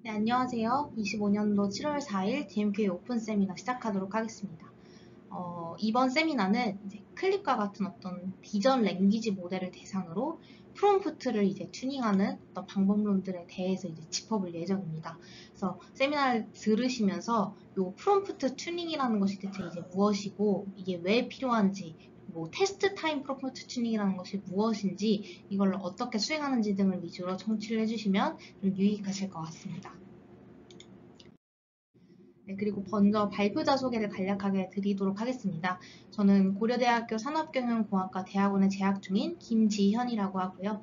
네, 안녕하세요. 25년도 7월 4일 DMK 오픈 세미나 시작하도록 하겠습니다. 이번 세미나는 이제 클립과 같은 어떤 비전 랭귀지 모델을 대상으로 프롬프트를 이제 튜닝하는 어떤 방법론들에 대해서 이제 짚어볼 예정입니다. 그래서 세미나를 들으시면서 이 프롬프트 튜닝이라는 것이 대체 이제 무엇이고 이게 왜 필요한지, 뭐 테스트 타임 프롬프트 튜닝이라는 것이 무엇인지, 이걸 어떻게 수행하는지 등을 위주로 청취를 해주시면 좀 유익하실 것 같습니다. 네, 그리고 먼저 발표자 소개를 간략하게 드리도록 하겠습니다. 저는 고려대학교 산업경영공학과 대학원에 재학 중인 김지현이라고 하고요.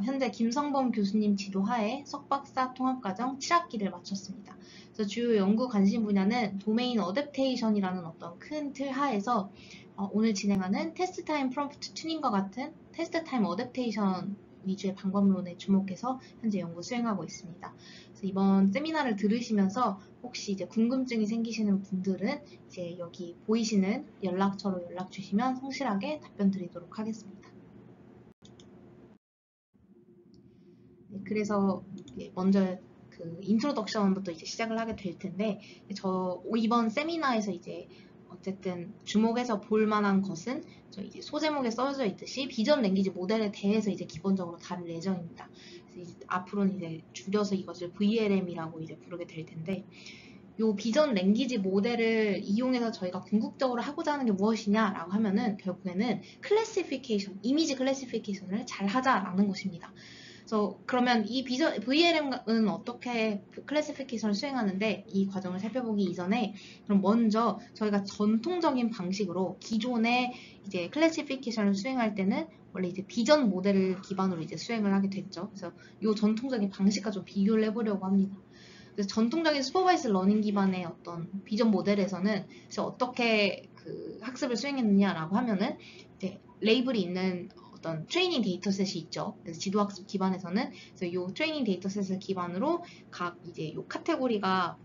현재 김성범 교수님 지도하에 석박사 통합과정 7학기를 마쳤습니다. 그래서 주요 연구 관심 분야는 도메인 어댑테이션이라는 어떤 큰 틀 하에서 오늘 진행하는 테스트 타임 프롬프트 튜닝과 같은 테스트 타임 어댑테이션 위주의 방법론에 주목해서 현재 연구 수행하고 있습니다. 그래서 이번 세미나를 들으시면서 혹시 이제 궁금증이 생기시는 분들은 이제 여기 보이시는 연락처로 연락 주시면 성실하게 답변 드리도록 하겠습니다. 네, 그래서 먼저 그 인트로덕션부터 이제 시작을 하게 될 텐데, 저 이번 세미나에서 이제 어쨌든 주목해서 볼 만한 것은 저 이제 소제목에 써져 있듯이 비전 랭귀지 모델에 대해서 이제 기본적으로 다룰 예정입니다. 그래서 이제 앞으로는 이제 줄여서 이것을 VLM이라고 이제 부르게 될 텐데, 요 비전 랭귀지 모델을 이용해서 저희가 궁극적으로 하고자 하는 게 무엇이냐라고 하면은 결국에는 클래시피케이션, 이미지 클래시피케이션을 잘 하자라는 것입니다. 그래서 그러면 이 비전 VLM은 어떻게 클래시피케이션을 수행하는데, 이 과정을 살펴보기 이전에 그럼 먼저 저희가 전통적인 방식으로 기존의 이제 클래시피케이션을 수행할 때는 원래 이제 비전 모델을 기반으로 이제 수행을 하게 됐죠. 그래서 이 전통적인 방식과 좀 비교를 해보려고 합니다. 그래서 전통적인 슈퍼바이스 러닝 기반의 어떤 비전 모델에서는 어떻게 그 학습을 수행했느냐라고 하면은 이제 레이블이 있는 어떤 트레이닝 데이터셋이 있죠. 그래서 지도학습 기반에서는 그래서 이 트레이닝 데이터셋을 기반으로 각 이제 요 카테고리가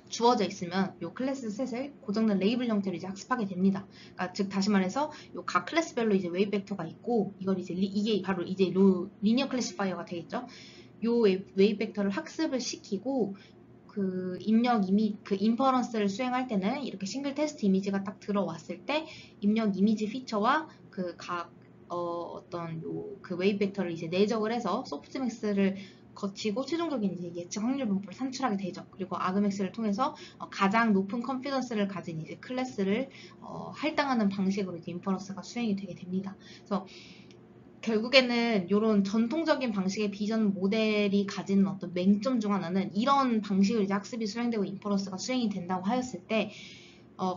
주어져 있으면 이 클래스 셋을 고정된 레이블 형태로 이제 학습하게 됩니다. 그러니까 즉 다시 말해서 이 각 클래스별로 이제 웨이브 벡터가 있고, 이걸 이제 이게 바로 이제 리니어 클래시파이어가 되겠죠. 요 웨이브 벡터를 학습을 시키고 그 입력 이미 그 인퍼런스를 수행할 때는 이렇게 싱글 테스트 이미지가 딱 들어왔을 때 입력 이미지 피처와 그 각 어떤 그 웨이브 벡터를 이제 내적을 해서 소프트맥스를 거치고 최종적인 이제 예측 확률 분포를 산출하게 되죠. 그리고 아그맥스를 통해서 가장 높은 컨피던스를 가진 이제 클래스를 할당하는 방식으로 이제 인퍼런스가 수행이 되게 됩니다. 그래서 결국에는 이런 전통적인 방식의 비전 모델이 가지는 어떤 맹점 중 하나는, 이런 방식으로 이제 학습이 수행되고 인퍼런스가 수행이 된다고 하였을 때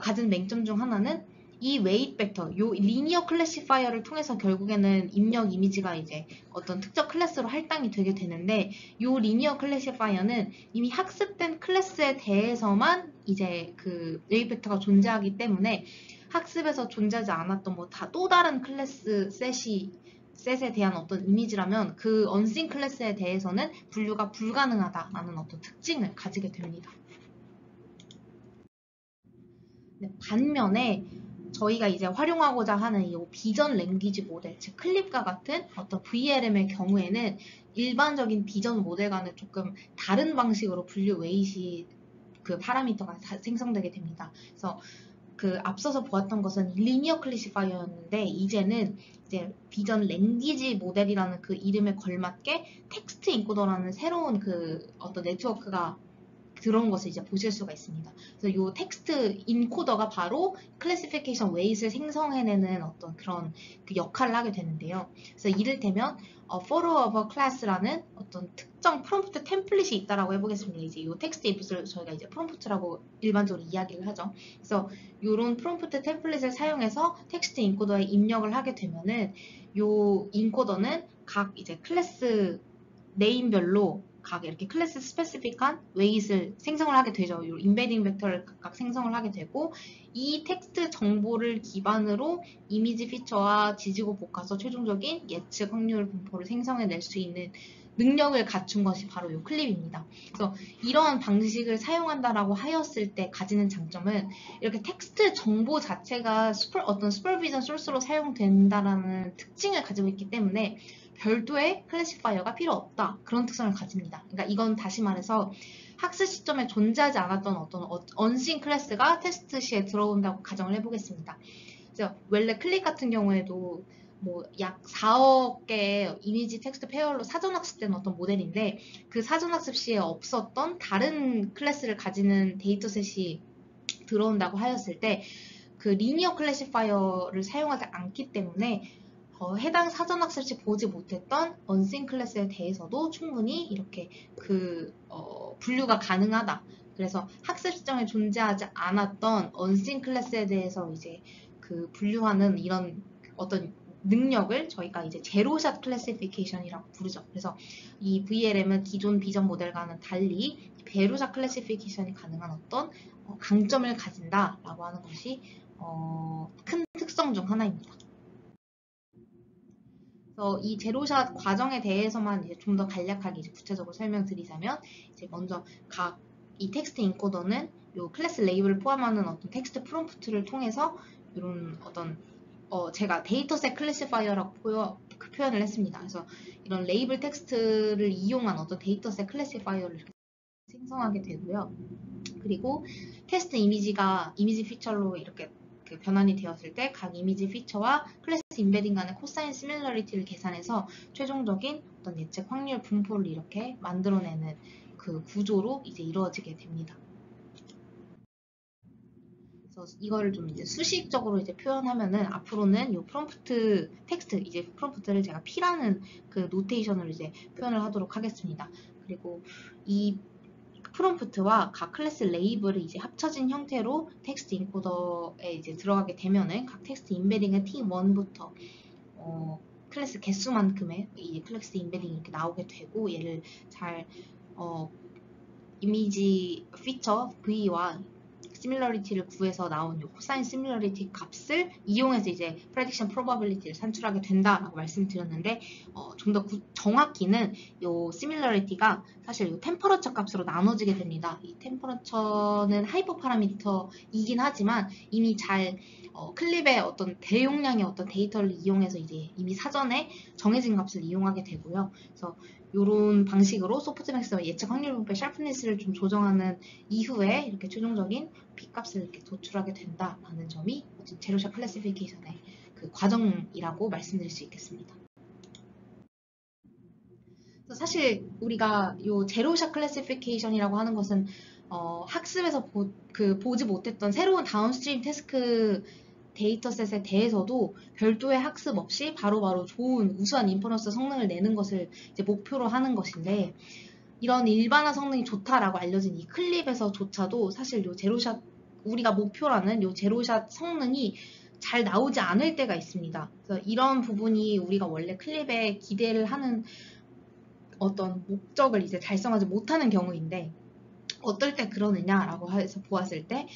가진 맹점 중 하나는 이 웨이트 벡터, 요 리니어 클래시파이어를 통해서 결국에는 입력 이미지가 이제 어떤 특정 클래스로 할당이 되게 되는데, 요 리니어 클래시파이어는 이미 학습된 클래스에 대해서만 이제 그 웨이트 벡터가 존재하기 때문에 학습에서 존재하지 않았던 뭐 또 다른 클래스 셋에 대한 어떤 이미지라면 그 언싱 클래스에 대해서는 분류가 불가능하다라는 어떤 특징을 가지게 됩니다. 반면에 저희가 이제 활용하고자 하는 이 비전 랭귀지 모델, 즉 클립과 같은 어떤 VLM의 경우에는 일반적인 비전 모델과는 조금 다른 방식으로 분류 웨이시 그 파라미터가 생성되게 됩니다. 그래서 그 앞서서 보았던 것은 리니어 클래시파이어였는데, 이제는 이제 비전 랭귀지 모델이라는 그 이름에 걸맞게 텍스트 인코더라는 새로운 그 어떤 네트워크가 그런 것을 이제 보실 수가 있습니다. 그래서 이 텍스트 인코더가 바로 클래시피케이션 웨이트를 생성해내는 어떤 그런 그 역할을 하게 되는데요. 그래서 이를테면 follow of a class라는 어떤 특정 프롬프트 템플릿이 있다라고 해보겠습니다. 이제 이 텍스트 인풋을 저희가 이제 프롬프트라고 일반적으로 이야기를 하죠. 그래서 이런 프롬프트 템플릿을 사용해서 텍스트 인코더에 입력을 하게 되면은 이 인코더는 각 이제 클래스 네임별로 각 이렇게 클래스 스페시픽한 웨이트를 생성을 하게 되죠. 이 인베딩 벡터를 각각 생성을 하게 되고, 이 텍스트 정보를 기반으로 이미지 피처와 지지고 볶아서 최종적인 예측 확률 분포를 생성해낼 수 있는 능력을 갖춘 것이 바로 이 클립입니다. 그래서 이러한 방식을 사용한다라고 하였을 때 가지는 장점은, 이렇게 텍스트 정보 자체가 어떤 슈퍼비전 소스로 사용된다라는 특징을 가지고 있기 때문에 별도의 클래시파이어가 필요 없다. 그런 특성을 가집니다. 그러니까 이건 다시 말해서 학습 시점에 존재하지 않았던 어떤 언신 클래스가 테스트 시에 들어온다고 가정을 해보겠습니다. 그래서 웰레 클릭 같은 경우에도 뭐 약 4억 개의 이미지 텍스트 페어로 사전 학습된 어떤 모델인데 그 사전 학습 시에 없었던 다른 클래스를 가지는 데이터셋이 들어온다고 하였을 때 그 리니어 클래시파이어를 사용하지 않기 때문에 해당 사전 학습 시 보지 못했던 언신 클래스에 대해서도 충분히 이렇게 분류가 가능하다. 그래서 학습 시점에 존재하지 않았던 언신 클래스에 대해서 이제 그 분류하는 이런 어떤 능력을 저희가 이제 제로샷 클래시피케이션이라고 부르죠. 그래서 이 VLM은 기존 비전 모델과는 달리 제로샷 클래시피케이션이 가능한 어떤 강점을 가진다라고 하는 것이 큰 특성 중 하나입니다. 그래서 이 제로샷 과정에 대해서만 이제 좀 더 간략하게 이제 구체적으로 설명드리자면 이제 먼저 각 이 텍스트 인코더는 요 클래스 레이블을 포함하는 어떤 텍스트 프롬프트를 통해서 이런 어떤 제가 데이터셋 클래시파이어라고 표현을 했습니다. 그래서 이런 레이블 텍스트를 이용한 어떤 데이터셋 클래시파이어를 생성하게 되고요. 그리고 테스트 이미지가 이미지 피처로 이렇게 그 변환이 되었을 때 각 이미지 피처와 클래스 인베딩 간의 코사인 시밀러리티를 계산해서 최종적인 어떤 예측 확률 분포를 이렇게 만들어내는 그 구조로 이제 이루어지게 됩니다. 그래서 이거를 좀 이제 수식적으로 이제 표현하면은 앞으로는 요 프롬프트 텍스트 이제 프롬프트를 제가 P라는 그 노테이션으로 이제 표현을 하도록 하겠습니다. 그리고 이 프롬프트와 각 클래스 레이블이 이제 합쳐진 형태로 텍스트 인코더에 이제 들어가게 되면은 각 텍스트 인베딩은 T1부터 클래스 개수만큼의 이 클래스 인베딩이 이렇게 나오게 되고 얘를 잘 이미지 피처 V와 시밀러리티를 구해서 나온 요 코사인 시밀러리티 값을 이용해서 이제 프레딕션 프로바빌리티를 산출하게 된다라고 말씀드렸는데 좀 더 정확히는 요 시밀러리티가 사실 요 템퍼러처 값으로 나눠지게 됩니다. 이 템퍼러처는 하이퍼 파라미터이긴 하지만 이미 잘 클립의 어떤 대용량의 어떤 데이터를 이용해서 이제 이미 사전에 정해진 값을 이용하게 되고요. 그래서 이런 방식으로 소프트맥스와 예측 확률 분포의 샤프니스를 좀 조정하는 이후에 이렇게 최종적인 P값을 이렇게 도출하게 된다라는 점이 제로샷 클래시피케이션의 그 과정이라고 말씀드릴 수 있겠습니다. 그래서 사실 우리가 이 제로샷 클래시피케이션이라고 하는 것은 학습에서 보지 못했던 새로운 다운스트림 태스크 데이터셋에 대해서도 별도의 학습 없이 바로바로 좋은 우수한 인퍼런스 성능을 내는 것을 이제 목표로 하는 것인데 이런 일반화 성능이 좋다라고 알려진 이 클립에서조차도 사실 요 제로샷 우리가 목표라는 요 제로샷 성능이 잘 나오지 않을 때가 있습니다. 그래서 이런 부분이 우리가 원래 클립에 기대를 하는 어떤 목적을 이제 달성하지 못하는 경우인데 어떨 때 그러느냐라고 해서 보았을 때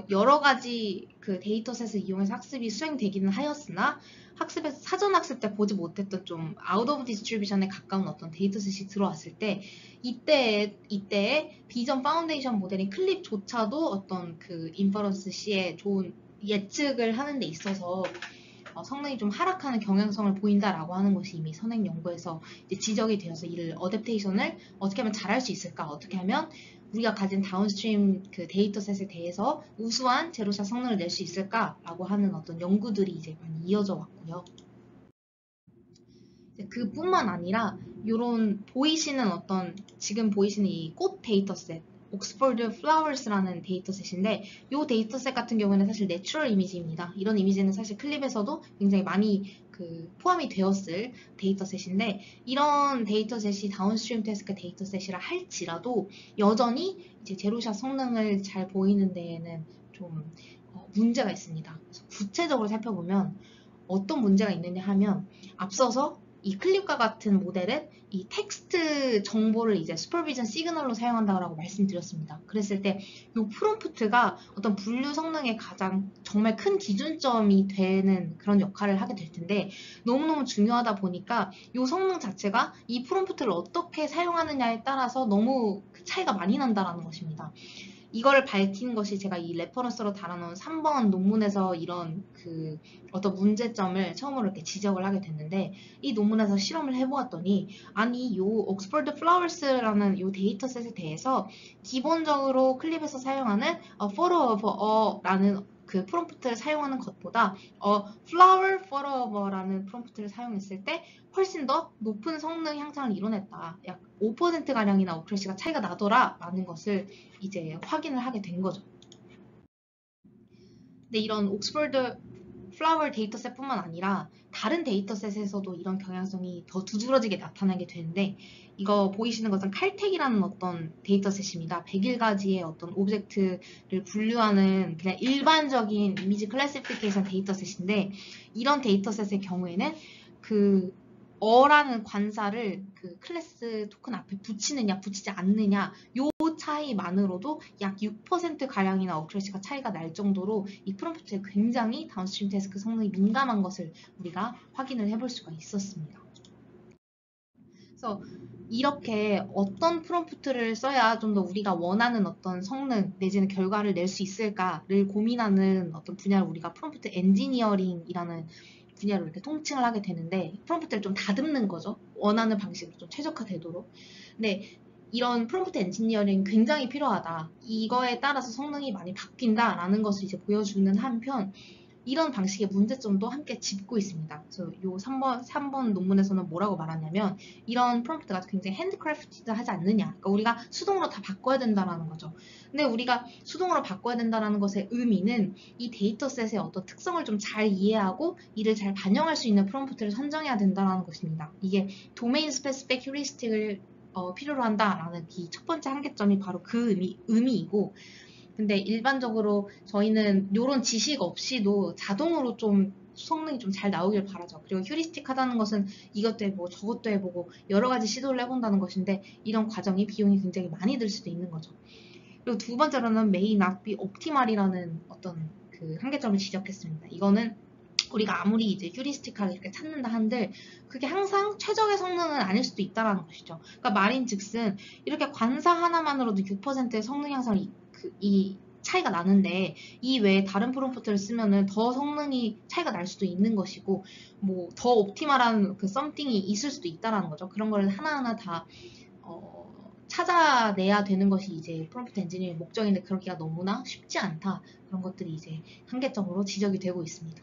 여러 가지 그 데이터셋을 이용해서 학습이 수행되기는 하였으나 학습에서 사전 학습 때 보지 못했던 좀 아웃 오브 디스트리뷰션에 가까운 어떤 데이터셋이 들어왔을 때 이때의 비전 파운데이션 모델인 클립조차도 어떤 그 인퍼런스 시에 좋은 예측을 하는 데 있어서 성능이 좀 하락하는 경향성을 보인다라고 하는 것이 이미 선행 연구에서 이제 지적이 되어서 이를 어댑테이션을 어떻게 하면 잘할 수 있을까? 어떻게 하면 우리가 가진 다운스트림 그 데이터셋에 대해서 우수한 제로샷 성능을 낼 수 있을까라고 하는 어떤 연구들이 이제 많이 이어져 왔고요. 그뿐만 아니라 이런 보이시는 지금 보이시는 이 꽃 데이터셋 옥스퍼드 플라워스라는 데이터셋인데 이 데이터셋 같은 경우에는 사실 내추럴 이미지입니다. 이런 이미지는 사실 클립에서도 굉장히 많이 포함이 되었을 데이터셋인데 이런 데이터셋이 다운스트림 태스크 데이터셋이라 할지라도 여전히 이제 제로샷 성능을 잘 보이는 데에는 좀 문제가 있습니다. 그래서 구체적으로 살펴보면 어떤 문제가 있느냐 하면 앞서서 이 클립과 같은 모델은 이 텍스트 정보를 이제 슈퍼비전 시그널로 사용한다고 말씀드렸습니다. 그랬을 때 이 프롬프트가 어떤 분류 성능의 가장 정말 큰 기준점이 되는 그런 역할을 하게 될 텐데 너무너무 중요하다 보니까 이 성능 자체가 이 프롬프트를 어떻게 사용하느냐에 따라서 너무 차이가 많이 난다라는 것입니다. 이거를 밝힌 것이 제가 이 레퍼런스로 달아놓은 3번 논문에서 이런 어떤 문제점을 처음으로 이렇게 지적을 하게 됐는데, 이 논문에서 실험을 해보았더니, 아니, 요 옥스퍼드 플라워스라는 요 데이터셋에 대해서 기본적으로 클립에서 사용하는 photo of a라는 그 프롬프트를 사용하는 것보다 flower photo of a라는 프롬프트를 사용했을 때 훨씬 더 높은 성능 향상을 이뤄냈다. 약 5%가량이나 어크레시가 차이가 나더라 라는 것을 이제 확인을 하게 된 거죠. 근데 이런 옥스퍼드 플라워 데이터셋뿐만 아니라 다른 데이터셋에서도 이런 경향성이 더 두드러지게 나타나게 되는데, 이거 보이시는 것은 칼텍이라는 어떤 데이터셋입니다. 101가지의 어떤 오브젝트를 분류하는 그냥 일반적인 이미지 클래시피케이션 데이터셋인데, 이런 데이터셋의 경우에는 어라는 관사를 그 클래스 토큰 앞에 붙이느냐 붙이지 않느냐 요 차이만으로도 약 6%가량이나 어크레시가 차이가 날 정도로 이 프롬프트에 굉장히 다운스트림 태스크 성능이 민감한 것을 우리가 확인을 해볼 수가 있었습니다. 그래서 이렇게 어떤 프롬프트를 써야 좀 더 우리가 원하는 어떤 성능 내지는 결과를 낼 수 있을까를 고민하는 어떤 분야를 우리가 프롬프트 엔지니어링이라는 분야로 이렇게 통칭을 하게 되는데, 프롬프트를 좀 다듬는 거죠. 원하는 방식으로 좀 최적화되도록. 근데 이런 프롬프트 엔지니어링 굉장히 필요하다. 이거에 따라서 성능이 많이 바뀐다라는 것을 이제 보여주는 한편, 이런 방식의 문제점도 함께 짚고 있습니다. 그래서 요 3번 논문에서는 뭐라고 말하냐면, 이런 프롬프트가 굉장히 핸드크래프티드 하지 않느냐. 그러니까 우리가 수동으로 다 바꿔야 된다라는 거죠. 근데 우리가 수동으로 바꿔야 된다라는 것의 의미는 이 데이터셋의 어떤 특성을 좀 잘 이해하고 이를 잘 반영할 수 있는 프롬프트를 선정해야 된다는 것입니다. 이게 도메인 스페시픽 휴리스틱을 필요로 한다라는 이 첫 번째 한계점이 바로 그 의미이고, 근데 일반적으로 저희는 이런 지식 없이도 자동으로 좀 성능이 좀 잘 나오길 바라죠. 그리고 휴리스틱 하다는 것은 이것도 해보고 저것도 해보고 여러 가지 시도를 해본다는 것인데, 이런 과정이 비용이 굉장히 많이 들 수도 있는 거죠. 그리고 두 번째로는 may not be optimal이라는 어떤 그 한계점을 지적했습니다. 이거는 우리가 아무리 이제 휴리스틱하게 이렇게 찾는다 한들 그게 항상 최적의 성능은 아닐 수도 있다는 것이죠. 그러니까 말인즉슨 이렇게 관사 하나만으로도 6%의 성능 향상이 이 차이가 나는데, 이 외에 다른 프롬프트를 쓰면은 더 성능이 차이가 날 수도 있는 것이고, 뭐 더 옵티멀한 그 썸띵이 있을 수도 있다라는 거죠. 그런 걸 하나하나 다 찾아내야 되는 것이 이제 프롬프트 엔지니어의 목적인데, 그러기가 너무나 쉽지 않다. 그런 것들이 이제 한계점으로 지적이 되고 있습니다.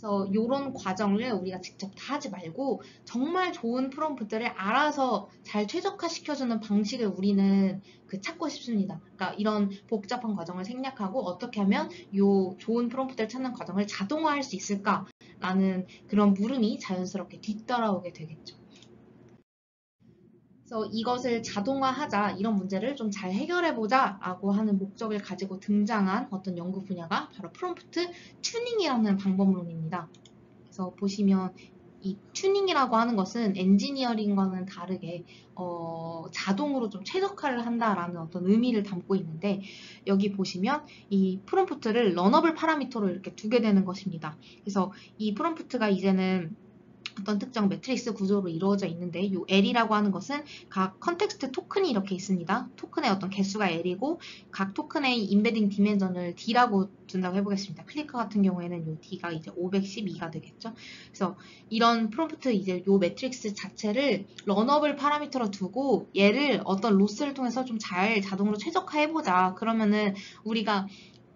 그래서 이런 과정을 우리가 직접 다 하지 말고 정말 좋은 프롬프트를 알아서 잘 최적화시켜주는 방식을 우리는 찾고 싶습니다. 그러니까 이런 복잡한 과정을 생략하고 어떻게 하면 이 좋은 프롬프트를 찾는 과정을 자동화할 수 있을까라는 그런 물음이 자연스럽게 뒤따라오게 되겠죠. 그래서 이것을 자동화하자, 이런 문제를 좀 잘 해결해보자 라고 하는 목적을 가지고 등장한 어떤 연구 분야가 바로 프롬프트 튜닝이라는 방법론입니다. 그래서 보시면 이 튜닝이라고 하는 것은 엔지니어링과는 다르게 자동으로 좀 최적화를 한다라는 어떤 의미를 담고 있는데, 여기 보시면 이 프롬프트를 러너블 파라미터로 이렇게 두게 되는 것입니다. 그래서 이 프롬프트가 이제는 어떤 특정 매트릭스 구조로 이루어져 있는데, 이 L이라고 하는 것은 각 컨텍스트 토큰이 이렇게 있습니다. 토큰의 어떤 개수가 L이고 각 토큰의 임베딩 디멘전을 D라고 둔다고 해보겠습니다. 클리커 같은 경우에는 이 D가 이제 512가 되겠죠. 그래서 이런 프롬프트 이제 이 매트릭스 자체를 러너블 파라미터로 두고 얘를 어떤 로스를 통해서 좀 잘 자동으로 최적화해보자. 그러면은 우리가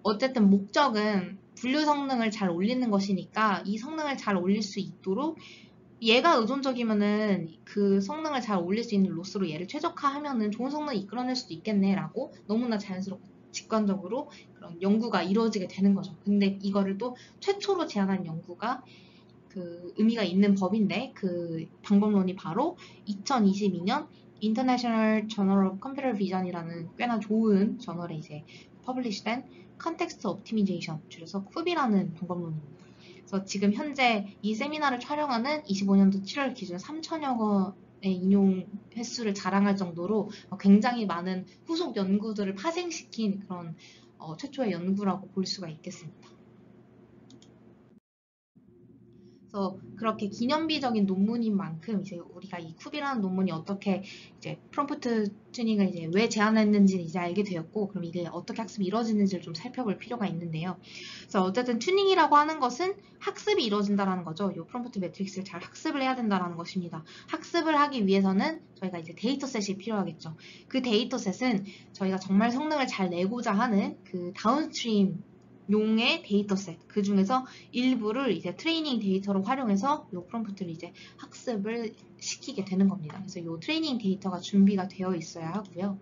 어쨌든 목적은 분류 성능을 잘 올리는 것이니까 이 성능을 잘 올릴 수 있도록 얘가 의존적이면은 그 성능을 잘 올릴 수 있는 로스로 얘를 최적화하면은 좋은 성능을 이끌어낼 수도 있겠네라고 너무나 자연스럽고 직관적으로 그런 연구가 이루어지게 되는 거죠. 근데 이거를 또 최초로 제안한 연구가 그 의미가 있는 법인데, 그 방법론이 바로 2022년 International Journal of Computer Vision이라는 꽤나 좋은 저널에 이제 퍼블리시된 컨텍스트 옵티미제이션, 줄여서 쿱이라는 방법론입니다. 그래서 지금 현재 이 세미나를 촬영하는 25년도 7월 기준 3천여 건의 인용 횟수를 자랑할 정도로 굉장히 많은 후속 연구들을 파생시킨 그런 최초의 연구라고 볼 수가 있겠습니다. 그래서 그렇게 기념비적인 논문인 만큼 이제 우리가 이 쿱이라는 논문이 어떻게 이제 프롬프트 튜닝을 이제 왜 제안했는지 이제 알게 되었고, 그럼 이게 어떻게 학습이 이루어지는지를 좀 살펴볼 필요가 있는데요. 그래서 어쨌든 튜닝이라고 하는 것은 학습이 이루어진다라는 거죠. 이 프롬프트 매트릭스를 잘 학습을 해야 된다라는 것입니다. 학습을 하기 위해서는 저희가 이제 데이터셋이 필요하겠죠. 그 데이터셋은 저희가 정말 성능을 잘 내고자 하는 그 다운스트림 용의 데이터셋, 그 중에서 일부를 이제 트레이닝 데이터로 활용해서 이 프롬프트를 이제 학습을 시키게 되는 겁니다. 그래서 이 트레이닝 데이터가 준비가 되어 있어야 하고요.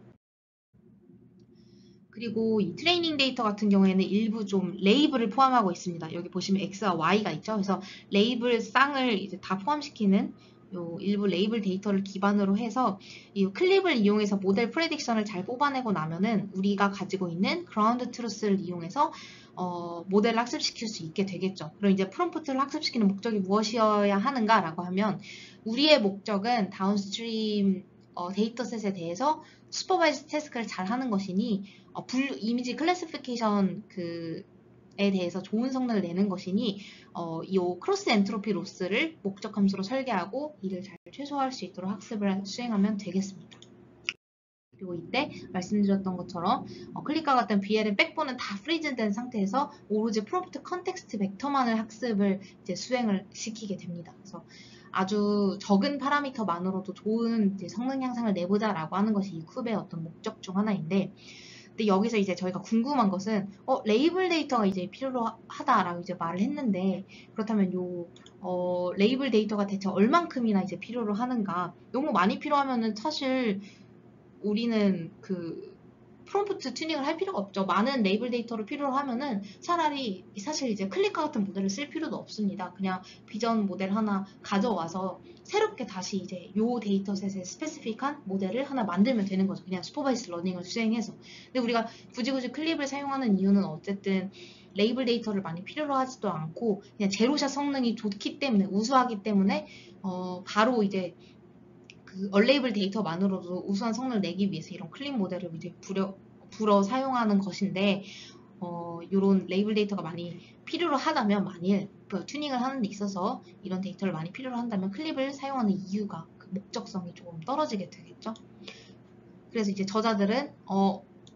그리고 이 트레이닝 데이터 같은 경우에는 일부 좀 레이블을 포함하고 있습니다. 여기 보시면 X와 Y가 있죠. 그래서 레이블 쌍을 이제 다 포함시키는 요 일부 레이블 데이터를 기반으로 해서 이 클립을 이용해서 모델 프레딕션을 잘 뽑아내고 나면은 우리가 가지고 있는 그라운드 트루스를 이용해서 모델을 학습시킬 수 있게 되겠죠. 그럼 이제 프롬프트를 학습시키는 목적이 무엇이어야 하는가라고 하면 우리의 목적은 다운스트림 데이터셋에 대해서 슈퍼바이즈 태스크를 잘 하는 것이니 이미지 클래시피케이션 에 대해서 좋은 성능을 내는 것이니 이 크로스 엔트로피 로스를 목적 함수로 설계하고 이를 잘 최소화할 수 있도록 학습을 수행하면 되겠습니다. 그리고 이때 말씀드렸던 것처럼 클릭과 같은 BLM 백본은 다 프리즈된 상태에서 오로지 프롬프트 컨텍스트 벡터만을 학습을 이제 수행을 시키게 됩니다. 그래서 아주 적은 파라미터만으로도 좋은 이제 성능 향상을 내보자라고 하는 것이 이 쿱의 어떤 목적 중 하나인데, 근데 여기서 이제 저희가 궁금한 것은 레이블 데이터가 이제 필요로 하다라고 이제 말을 했는데, 그렇다면 요 레이블 데이터가 대체 얼만큼이나 이제 필요로 하는가? 너무 많이 필요하면은 사실 우리는 그 프롬프트 튜닝을 할 필요가 없죠. 많은 레이블 데이터를 필요로 하면은 차라리 사실 이제 클릭과 같은 모델을 쓸 필요도 없습니다. 그냥 비전 모델 하나 가져와서 새롭게 다시 이제 요 데이터셋에 스페시픽한 모델을 하나 만들면 되는 거죠. 그냥 슈퍼바이스 러닝을 수행해서. 근데 우리가 굳이 클립을 사용하는 이유는 어쨌든 레이블 데이터를 많이 필요로 하지도 않고 그냥 제로샷 성능이 좋기 때문에, 우수하기 때문에 바로 이제 그 얼레이블 데이터만으로도 우수한 성능을 내기 위해서 이런 클린 모델을 이제 불어 사용하는 것인데, 이런 레이블 데이터가 많이 필요로 하다면, 만일 튜닝을 하는 데 있어서 이런 데이터를 많이 필요로 한다면 클립을 사용하는 이유가, 그 목적성이 조금 떨어지게 되겠죠. 그래서 이제 저자들은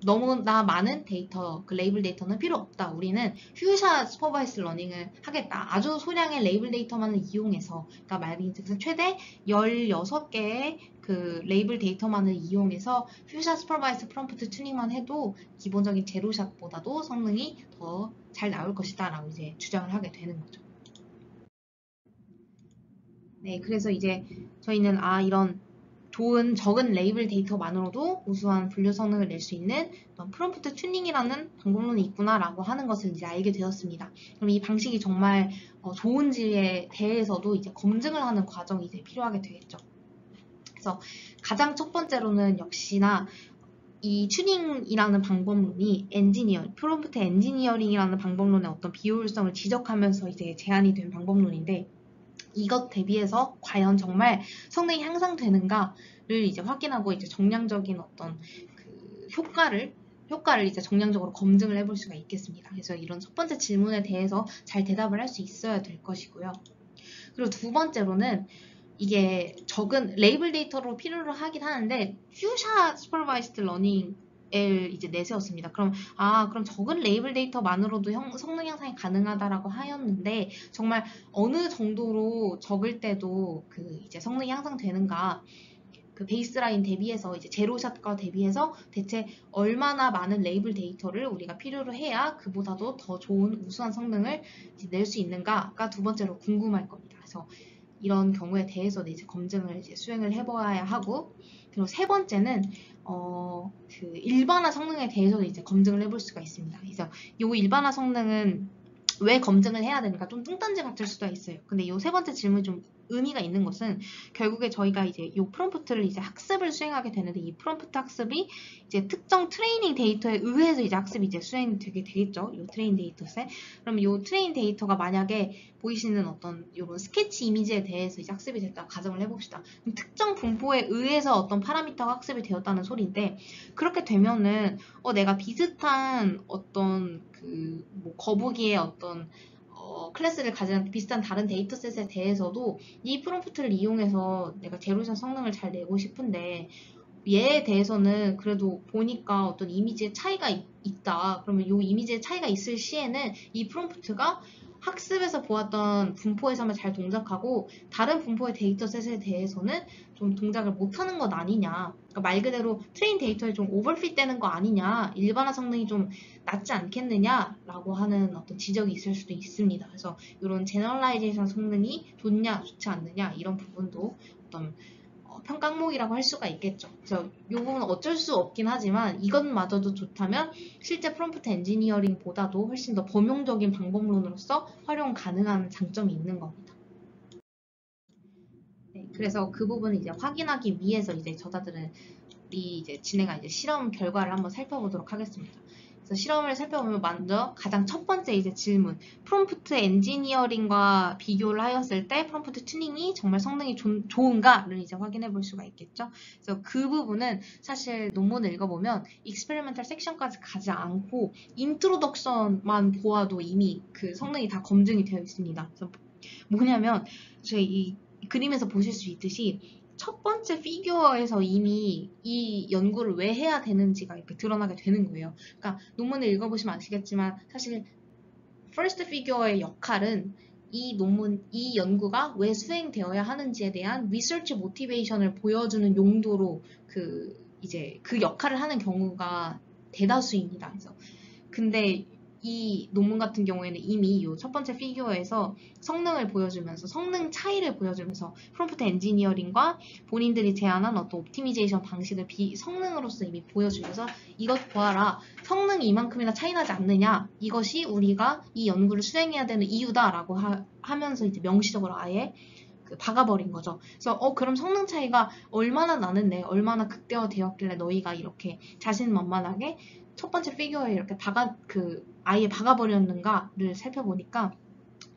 너무나 많은 데이터, 그 레이블 데이터는 필요 없다. 우리는 퓨샷 슈퍼바이스 러닝을 하겠다. 아주 소량의 레이블 데이터만을 이용해서, 그러니까 말인즉슨 최대 16개의 그 레이블 데이터만을 이용해서 퓨샷 슈퍼바이스 프롬프트 튜닝만 해도 기본적인 제로샷보다도 성능이 더 잘 나올 것이다 라고 이제 주장을 하게 되는 거죠. 네, 그래서 이제 저희는 이런 좋은 적은 레이블 데이터만으로도 우수한 분류 성능을 낼 수 있는 프롬프트 튜닝이라는 방법론이 있구나라고 하는 것을 이제 알게 되었습니다. 그럼 이 방식이 정말 좋은지에 대해서도 이제 검증을 하는 과정이 이제 필요하게 되겠죠. 그래서 가장 첫 번째로는 역시나 이 튜닝이라는 방법론이 프롬프트 엔지니어링이라는 방법론의 어떤 비효율성을 지적하면서 이제 제안이 된 방법론인데, 이것 대비해서 과연 정말 성능이 향상되는가를 이제 확인하고 이제 정량적인 어떤 그 효과를 이제 정량적으로 검증을 해볼 수가 있겠습니다. 그래서 이런 첫 번째 질문에 대해서 잘 대답을 할 수 있어야 될 것이고요. 그리고 두 번째로는 이게 적은 레이블 데이터로 필요로 하긴 하는데 퓨샷 슈퍼바이스드 러닝 을 이제 내세웠습니다. 그럼 적은 레이블 데이터만으로도 성능 향상이 가능하다라고 하였는데, 정말 어느 정도로 적을 때도 그 이제 성능이 향상되는가, 그 베이스라인 대비해서 이제 제로샷과 대비해서 대체 얼마나 많은 레이블 데이터를 우리가 필요로 해야 그보다도 더 좋은 우수한 성능을 낼 수 있는가가 두 번째로 궁금할 겁니다. 그래서 이런 경우에 대해서는 이제 검증을 이제 수행을 해봐야 하고, 그리고 세 번째는 그 일반화 성능에 대해서도 이제 검증을 해볼 수가 있습니다. 그래서 이 일반화 성능은 왜 검증을 해야 되니까 좀 뚱딴지 같을 수도 있어요. 근데 이 세 번째 질문이 좀 의미가 있는 것은, 결국에 저희가 이제 이 프롬프트를 이제 학습을 수행하게 되는데, 이 프롬프트 학습이 이제 특정 트레이닝 데이터에 의해서 이제 학습이 이제 수행되게 되겠죠. 이 트레인 데이터셋. 그럼 이 트레인 데이터가 만약에 보이시는 어떤 이런 스케치 이미지에 대해서 이제 학습이 됐다 가정을 해봅시다. 그럼 특정 분포에 의해서 어떤 파라미터가 학습이 되었다는 소리인데, 그렇게 되면은 내가 비슷한 어떤 그 뭐 거북이의 어떤 클래스를 가진 비슷한 다른 데이터셋에 대해서도 이 프롬프트를 이용해서 내가 제로션 성능을 잘 내고 싶은데 얘에 대해서는 그래도 보니까 어떤 이미지의 차이가 있다. 그러면 이 이미지의 차이가 있을 시에는 이 프롬프트가 학습에서 보았던 분포에서만 잘 동작하고 다른 분포의 데이터셋에 대해서는 좀 동작을 못하는 것 아니냐. 그러니까 말 그대로 트레인 데이터에 좀 오버핏 되는 거 아니냐. 일반화 성능이 좀 낮지 않겠느냐라고 하는 어떤 지적이 있을 수도 있습니다. 그래서 이런 제너럴라이제이션 성능이 좋냐 좋지 않느냐 이런 부분도 어떤 평가 항목이라고 할 수가 있겠죠. 그래서 이 부분은 어쩔 수 없긴 하지만 이것마저도 좋다면 실제 프롬프트 엔지니어링보다도 훨씬 더 범용적인 방법론으로서 활용 가능한 장점이 있는 겁니다. 네, 그래서 그 부분을 이제 확인하기 위해서 이제 저자들은 이제 진행한 이제 실험 결과를 한번 살펴보도록 하겠습니다. 그래서 실험을 살펴보면 먼저 가장 첫 번째 이제 질문, 프롬프트 엔지니어링과 비교를 하였을 때 프롬프트 튜닝이 정말 성능이 좋은가를 이제 확인해 볼 수가 있겠죠. 그래서 그 부분은 사실 논문을 읽어보면 익스페리멘탈 섹션까지 가지 않고 인트로덕션만 보아도 이미 그 성능이 다 검증이 되어 있습니다. 그래서 뭐냐면 저희 이 그림에서 보실 수 있듯이 첫 번째 피규어에서 이미 이 연구를 왜 해야 되는지가 이렇게 드러나게 되는 거예요. 그러니까 논문을 읽어보시면 아시겠지만 사실 first figure의 역할은 이 연구가 왜 수행되어야 하는지에 대한 리서치 모티베이션을 보여주는 용도로 이제 그 역할을 하는 경우가 대다수입니다. 그래서 근데 이 논문 같은 경우에는 이미 이 첫 번째 피규어에서 성능을 보여주면서 성능 차이를 보여주면서 프롬프트 엔지니어링과 본인들이 제안한 어떤 옵티미제이션 방식을 성능으로서 이미 보여주면서 이것 보아라 성능이 이만큼이나 차이 나지 않느냐 이것이 우리가 이 연구를 수행해야 되는 이유다라고 하면서 이제 명시적으로 아예 박아버린 거죠. 그래서 그럼 성능 차이가 얼마나 나는데 얼마나 극대화되었길래 너희가 이렇게 자신만만하게 첫 번째 피규어에 이렇게 아예 박아버렸는가를 살펴보니까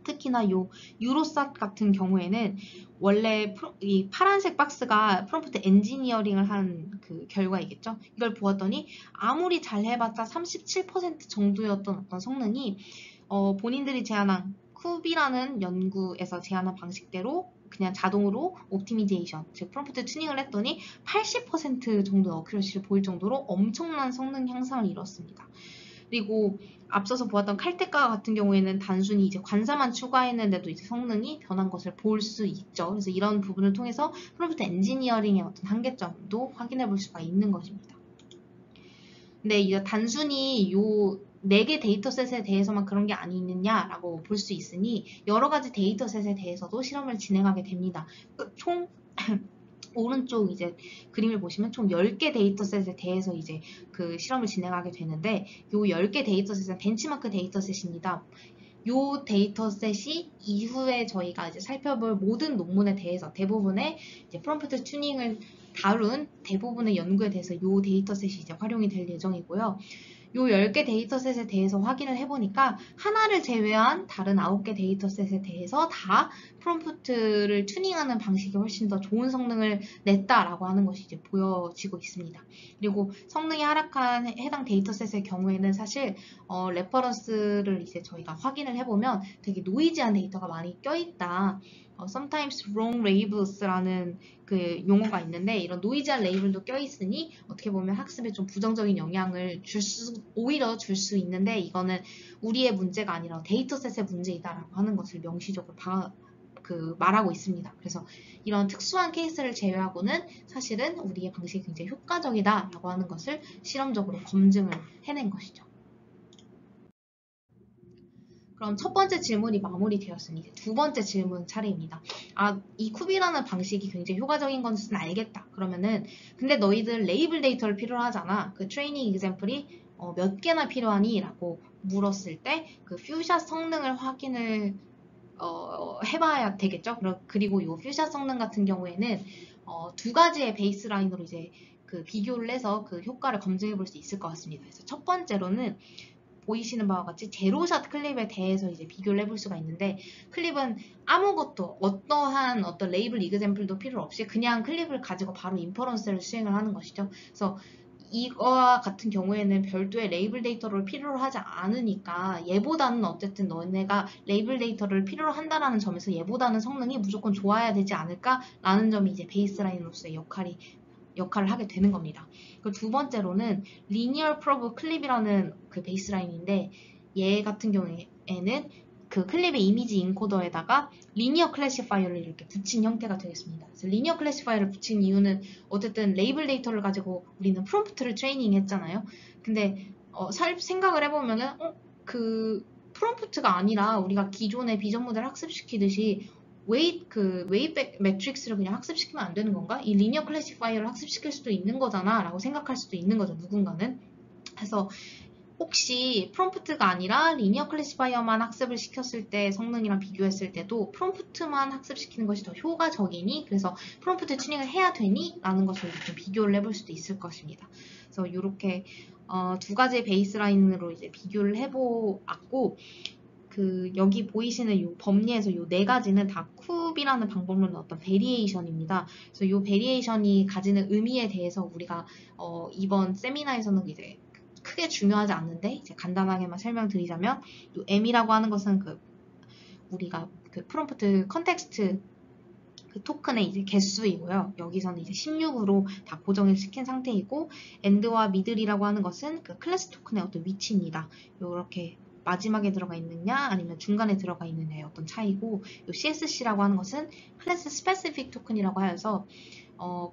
특히나 요 유로삿 같은 경우에는 원래 이 파란색 박스가 프롬프트 엔지니어링을 한 그 결과이겠죠. 이걸 보았더니 아무리 잘 해봤자 37% 정도였던 어떤 성능이 본인들이 제안한 쿠비라는 연구에서 제안한 방식대로 그냥 자동으로 옵티미제이션, 즉 프롬프트 튜닝을 했더니 80% 정도 어큐러시를 보일 정도로 엄청난 성능 향상을 이뤘습니다. 그리고 앞서서 보았던 칼테카 같은 경우에는 단순히 이제 관사만 추가했는데도 이제 성능이 변한 것을 볼 수 있죠. 그래서 이런 부분을 통해서 프롬프트 엔지니어링의 어떤 한계점도 확인해 볼 수가 있는 것입니다. 근데 이제 단순히 요 4개 데이터셋에 대해서만 그런 게 아니느냐라고 볼 수 있으니 여러 가지 데이터셋에 대해서도 실험을 진행하게 됩니다. 총 오른쪽 이제 그림을 보시면 총 10개 데이터셋에 대해서 이제 그 실험을 진행하게 되는데 요 10개 데이터셋은 벤치마크 데이터셋입니다. 요 데이터셋이 이후에 저희가 이제 살펴볼 모든 논문에 대해서 대부분의 이제 프롬프트 튜닝을 다룬 대부분의 연구에 대해서 요 데이터셋이 이제 활용이 될 예정이고요. 요 10개 데이터셋에 대해서 확인을 해보니까 하나를 제외한 다른 9개 데이터셋에 대해서 다 프롬프트를 튜닝하는 방식이 훨씬 더 좋은 성능을 냈다라고 하는 것이 이제 보여지고 있습니다. 그리고 성능이 하락한 해당 데이터셋의 경우에는 사실 레퍼런스를 이제 저희가 확인을 해보면 되게 노이즈한 데이터가 많이 껴있다. sometimes wrong labels라는 그 용어가 있는데 이런 노이즈한 레이블도 껴있으니 어떻게 보면 학습에 좀 부정적인 영향을 오히려 줄 수 있는데 이거는 우리의 문제가 아니라 데이터셋의 문제이다라고 하는 것을 명시적으로 말하고 있습니다. 그래서 이런 특수한 케이스를 제외하고는 사실은 우리의 방식이 굉장히 효과적이다라고 하는 것을 실험적으로 검증을 해낸 것이죠. 그럼 첫 번째 질문이 마무리되었으니 두 번째 질문 차례입니다. 이 쿠비라는 방식이 굉장히 효과적인 것은 알겠다. 그러면은 근데 너희들 레이블 데이터를 필요로 하잖아. 그 트레이닝 example이 몇 개나 필요하니? 라고 물었을 때 그 퓨샷 성능을 확인을 해봐야 되겠죠. 그리고 이 퓨샷 성능 같은 경우에는 두 가지의 베이스라인으로 이제 그 비교를 해서 그 효과를 검증해 볼 수 있을 것 같습니다. 그래서 첫 번째로는 보이시는 바와 같이 제로샷 클립에 대해서 이제 비교를 해볼 수가 있는데 클립은 아무것도 어떠한 어떤 레이블 이그젬플도 필요 없이 그냥 클립을 가지고 바로 인퍼런스를 수행을 하는 것이죠. 그래서 이거와 같은 경우에는 별도의 레이블 데이터를 필요로 하지 않으니까 얘보다는 어쨌든 너네가 레이블 데이터를 필요로 한다라는 점에서 얘보다는 성능이 무조건 좋아야 되지 않을까라는 점이 이제 베이스라인으로서의 역할을 하게 되는 겁니다. 그 두 번째로는 리니어 프로브 클립이라는 그 베이스라인인데 얘 같은 경우에는 그 클립의 이미지 인코더에다가 리니어 클래시파이어를 이렇게 붙인 형태가 되겠습니다. 그래서 리니어 클래시파이어를 붙인 이유는 어쨌든 레이블 데이터를 가지고 우리는 프롬프트를 트레이닝 했잖아요. 근데 생각을 해보면은 그 프롬프트가 아니라 우리가 기존의 비전 모델 학습시키듯이 웨이백 매트릭스를 그냥 학습시키면 안 되는 건가? 이 리니어 클래시파이어를 학습시킬 수도 있는 거잖아 라고 생각할 수도 있는 거죠, 누군가는. 그래서 혹시 프롬프트가 아니라 리니어 클래시파이어만 학습을 시켰을 때 성능이랑 비교했을 때도 프롬프트만 학습시키는 것이 더 효과적이니? 그래서 프롬프트 튜닝을 해야 되니? 라는 것을 좀 비교를 해볼 수도 있을 것입니다. 그래서 이렇게 두 가지의 베이스라인으로 이제 비교를 해보았고, 여기 보이시는 이 범위에서 이 네 가지는 다 쿱이라는 방법론의 어떤 베리에이션입니다. 그래서 이 베리에이션이 가지는 의미에 대해서 우리가 이번 세미나에서는 이제 크게 중요하지 않는데 이제 간단하게만 설명드리자면 이 M이라고 하는 것은 우리가 프롬프트 컨텍스트 토큰의 이제 개수이고요. 여기서는 이제 16으로 다 고정을 시킨 상태이고, AND와 middle이라고 하는 것은 그 클래스 토큰의 어떤 위치입니다. 이렇게 마지막에 들어가 있느냐 아니면 중간에 들어가 있느냐의 어떤 차이고, 이 CSC라고 하는 것은 클래스 스페시픽 토큰이라고 하여서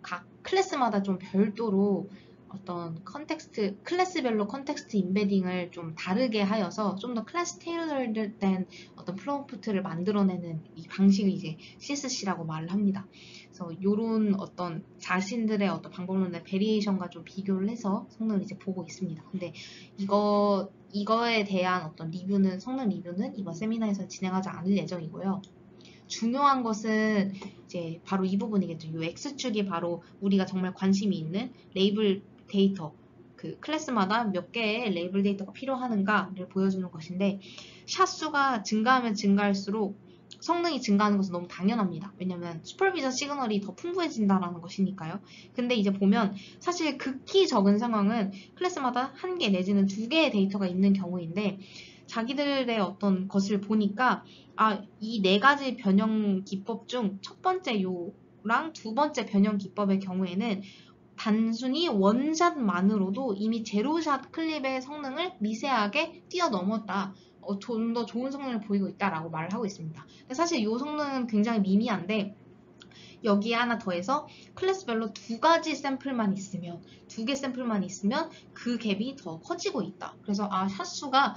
각 클래스마다 좀 별도로 어떤 클래스별로 컨텍스트 인베딩을 좀 다르게 하여서 좀 더 클래스 테일러된 어떤 프롬프트를 만들어내는 이 방식을 이제 CSC라고 말을 합니다. 그래서 이런 어떤 자신들의 어떤 방법론의 베리에이션과 좀 비교를 해서 성능을 이제 보고 있습니다. 근데 이거에 대한 어떤 성능 리뷰는 이번 세미나에서 진행하지 않을 예정이고요. 중요한 것은 이제 바로 이 부분이겠죠. 이 X축이 바로 우리가 정말 관심이 있는 레이블 데이터, 그 클래스마다 몇 개의 레이블 데이터가 필요하는가를 보여주는 것인데, 샷 수가 증가하면 증가할수록 성능이 증가하는 것은 너무 당연합니다. 왜냐면 슈퍼비전 시그널이 더 풍부해진다는 것이니까요. 근데 이제 보면 사실 극히 적은 상황은 클래스마다 한 개 내지는 두 개의 데이터가 있는 경우인데, 자기들의 어떤 것을 보니까 이 네 가지 변형 기법 중 첫 번째 요랑 두 번째 변형 기법의 경우에는 단순히 원샷만으로도 이미 제로샷 클립의 성능을 미세하게 뛰어넘었다. 좀 더 좋은 성능을 보이고 있다라고 말을 하고 있습니다. 근데 사실 이 성능은 굉장히 미미한데, 여기에 하나 더해서 클래스별로 두 개 샘플만 있으면 그 갭이 더 커지고 있다. 그래서 샷수가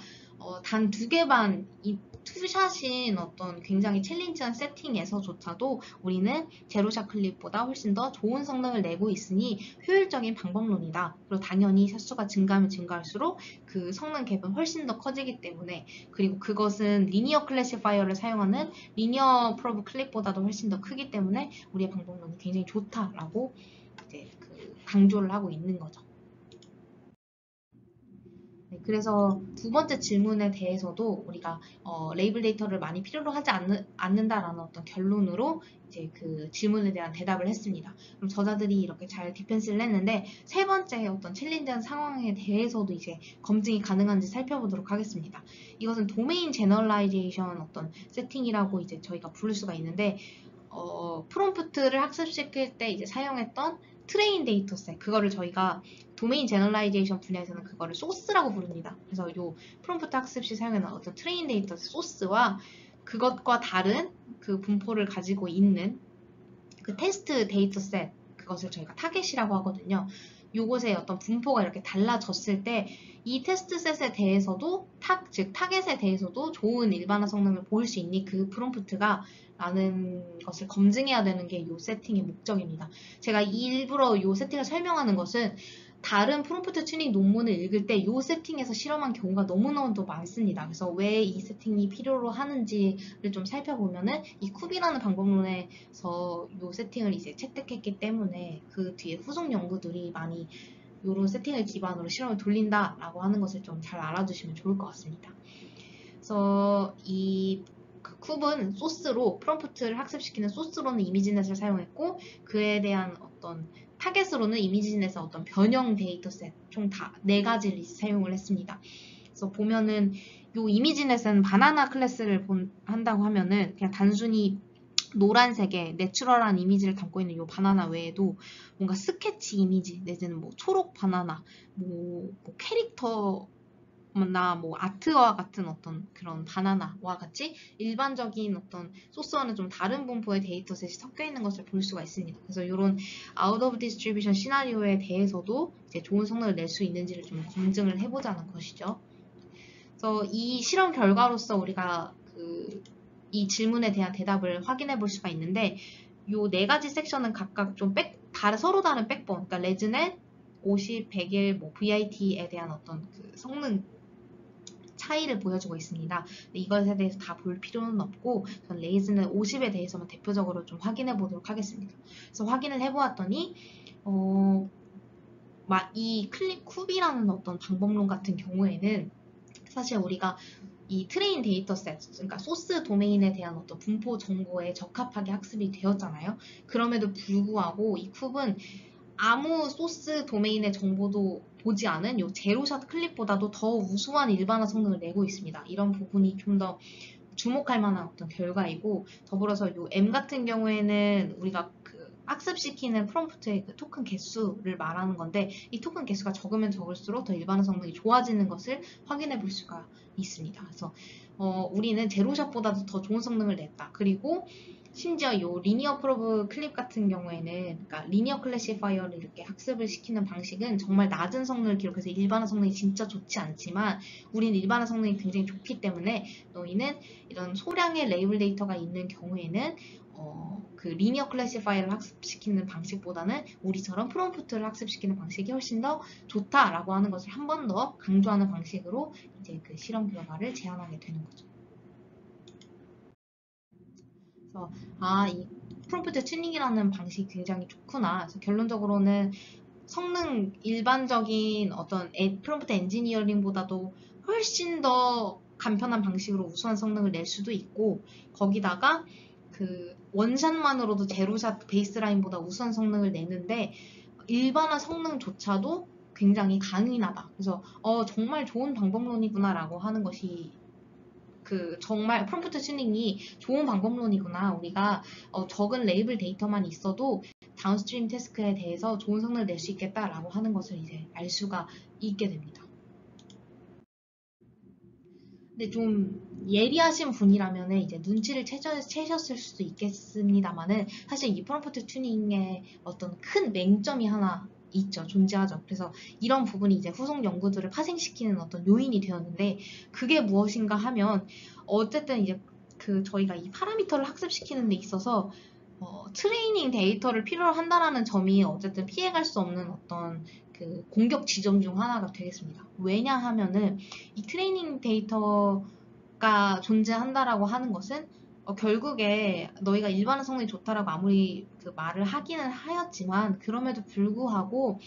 단 두 개 반, 이 투샷인 어떤 굉장히 챌린지한 세팅에서조차도 우리는 제로샷 클립보다 훨씬 더 좋은 성능을 내고 있으니 효율적인 방법론이다. 그리고 당연히 샷수가 증가하면 증가할수록 그 성능 갭은 훨씬 더 커지기 때문에, 그리고 그것은 리니어 클래시파이어를 사용하는 리니어 프로브 클립보다도 훨씬 더 크기 때문에 우리의 방법론이 굉장히 좋다라고 이제 강조를 하고 있는 거죠. 네, 그래서 두 번째 질문에 대해서도 우리가 레이블 데이터를 많이 필요로 하지 않는다라는 어떤 결론으로 이제 그 질문에 대한 대답을 했습니다. 그럼 저자들이 이렇게 잘 디펜스를 했는데, 세 번째 어떤 챌린지한 상황에 대해서도 이제 검증이 가능한지 살펴보도록 하겠습니다. 이것은 도메인 제너럴라이제이션 어떤 세팅이라고 이제 저희가 부를 수가 있는데, 프롬프트를 학습시킬 때 이제 사용했던 트레인 데이터셋, 그거를 저희가 도메인 제너럴라이제이션 분야에서는 그거를 소스라고 부릅니다. 그래서 요 프롬프트 학습 시 사용하는 어떤 트레인 데이터 소스와 그것과 다른 그 분포를 가지고 있는 그 테스트 데이터셋, 그것을 저희가 타겟이라고 하거든요. 요것의 어떤 분포가 이렇게 달라졌을 때 이 테스트셋에 대해서도 즉 타겟에 대해서도 좋은 일반화 성능을 보일 수 있니 그 프롬프트가 라는 것을 검증해야 되는 게 이 세팅의 목적입니다. 제가 일부러 이 세팅을 설명하는 것은 다른 프롬프트 튜닝 논문을 읽을 때 이 세팅에서 실험한 경우가 너무너무 많습니다. 그래서 왜 이 세팅이 필요로 하는지를 좀 살펴보면은 이 쿱이라는 방법론에서 이 세팅을 이제 채택했기 때문에 그 뒤에 후속 연구들이 많이 이런 세팅을 기반으로 실험을 돌린다라고 하는 것을 좀 잘 알아두시면 좋을 것 같습니다. 그래서 그 쿱은 소스로 프롬프트를 학습시키는 소스로는 이미지넷을 사용했고, 그에 대한 어떤 타겟으로는 이미지넷의 어떤 변형 데이터셋 총 다 4가지를 사용을 했습니다. 그래서 보면은 요 이미지넷은 바나나 클래스를 한다고 하면은 그냥 단순히 노란색의 내추럴한 이미지를 담고 있는 요 바나나 외에도 뭔가 스케치 이미지 내지는 뭐 초록 바나나, 뭐 캐릭터나 뭐 아트와 같은 어떤 그런 바나나와 같이 일반적인 어떤 소스와는 좀 다른 분포의 데이터셋이 섞여 있는 것을 볼 수가 있습니다. 그래서 이런 아웃 오브 디스트리뷰션 시나리오에 대해서도 이제 좋은 성능을 낼 수 있는지를 좀 검증을 해보자는 것이죠. 그래서 이 실험 결과로서 우리가 이 질문에 대한 대답을 확인해 볼 수가 있는데, 요 4가지 섹션은 각각 좀 서로 다른 백본, 그러니까 레즈넷, 50, 100일, 뭐 VIT에 대한 어떤 그 성능 차이를 보여주고 있습니다. 이것에 대해서 다 볼 필요는 없고, 전 레즈넷 50에 대해서만 대표적으로 좀 확인해 보도록 하겠습니다. 그래서 확인을 해보았더니, 이 클립 쿱이라는 어떤 방법론 같은 경우에는 사실 우리가 이 트레인 데이터셋, 그러니까 소스 도메인에 대한 어떤 분포 정보에 적합하게 학습이 되었잖아요. 그럼에도 불구하고 이 쿱은 아무 소스 도메인의 정보도 보지 않은 요 제로샷 클립보다도 더 우수한 일반화 성능을 내고 있습니다. 이런 부분이 좀 더 주목할 만한 어떤 결과이고, 더불어서 요 M 같은 경우에는 우리가 학습시키는 프롬프트의 그 토큰 개수를 말하는 건데, 이 토큰 개수가 적으면 적을수록 더 일반화 성능이 좋아지는 것을 확인해 볼 수가 있습니다. 그래서 우리는 제로샷보다도 더 좋은 성능을 냈다. 그리고 심지어 이 리니어 프로브 클립 같은 경우에는, 그러니까 리니어 클래시파이어를 이렇게 학습을 시키는 방식은 정말 낮은 성능을 기록해서 일반화 성능이 진짜 좋지 않지만, 우리는 일반화 성능이 굉장히 좋기 때문에 너희는 이런 소량의 레이블 데이터가 있는 경우에는 그 리니어 클래시파이어를 학습시키는 방식보다는 우리처럼 프롬프트를 학습시키는 방식이 훨씬 더 좋다라고 하는 것을 한 번 더 강조하는 방식으로 이제 그 실험 결과를 제안하게 되는 거죠. 그래서 이 프롬프트 튜닝이라는 방식이 굉장히 좋구나. 그래서 결론적으로는 성능 일반적인 어떤 프롬프트 엔지니어링보다도 훨씬 더 간편한 방식으로 우수한 성능을 낼 수도 있고, 거기다가 그 원샷만으로도 제로샷 베이스라인보다 우수한 성능을 내는데 일반화 성능조차도 굉장히 강인하다. 그래서 정말 좋은 방법론이구나 라고 하는 것이 정말 프롬프트 튜닝이 좋은 방법론이구나. 우리가 적은 레이블 데이터만 있어도 다운스트림 태스크에 대해서 좋은 성능을 낼 수 있겠다라고 하는 것을 이제 알 수가 있게 됩니다. 근데 좀 예리하신 분이라면 이제 눈치를 채셨을 수도 있겠습니다만은, 사실 이 프롬프트 튜닝의 어떤 큰 맹점이 하나 존재하죠. 그래서 이런 부분이 이제 후속 연구들을 파생시키는 어떤 요인이 되었는데, 그게 무엇인가 하면, 어쨌든 이제 저희가 이 파라미터를 학습시키는 데 있어서 트레이닝 데이터를 필요로 한다라는 점이 어쨌든 피해갈 수 없는 어떤 공격 지점 중 하나가 되겠습니다. 왜냐하면은 이 트레이닝 데이터가 존재한다라고 하는 것은 결국에 너희가 일반화 성능이 좋다라고 아무리 말을 하기는 하였지만, 그럼에도 불구하고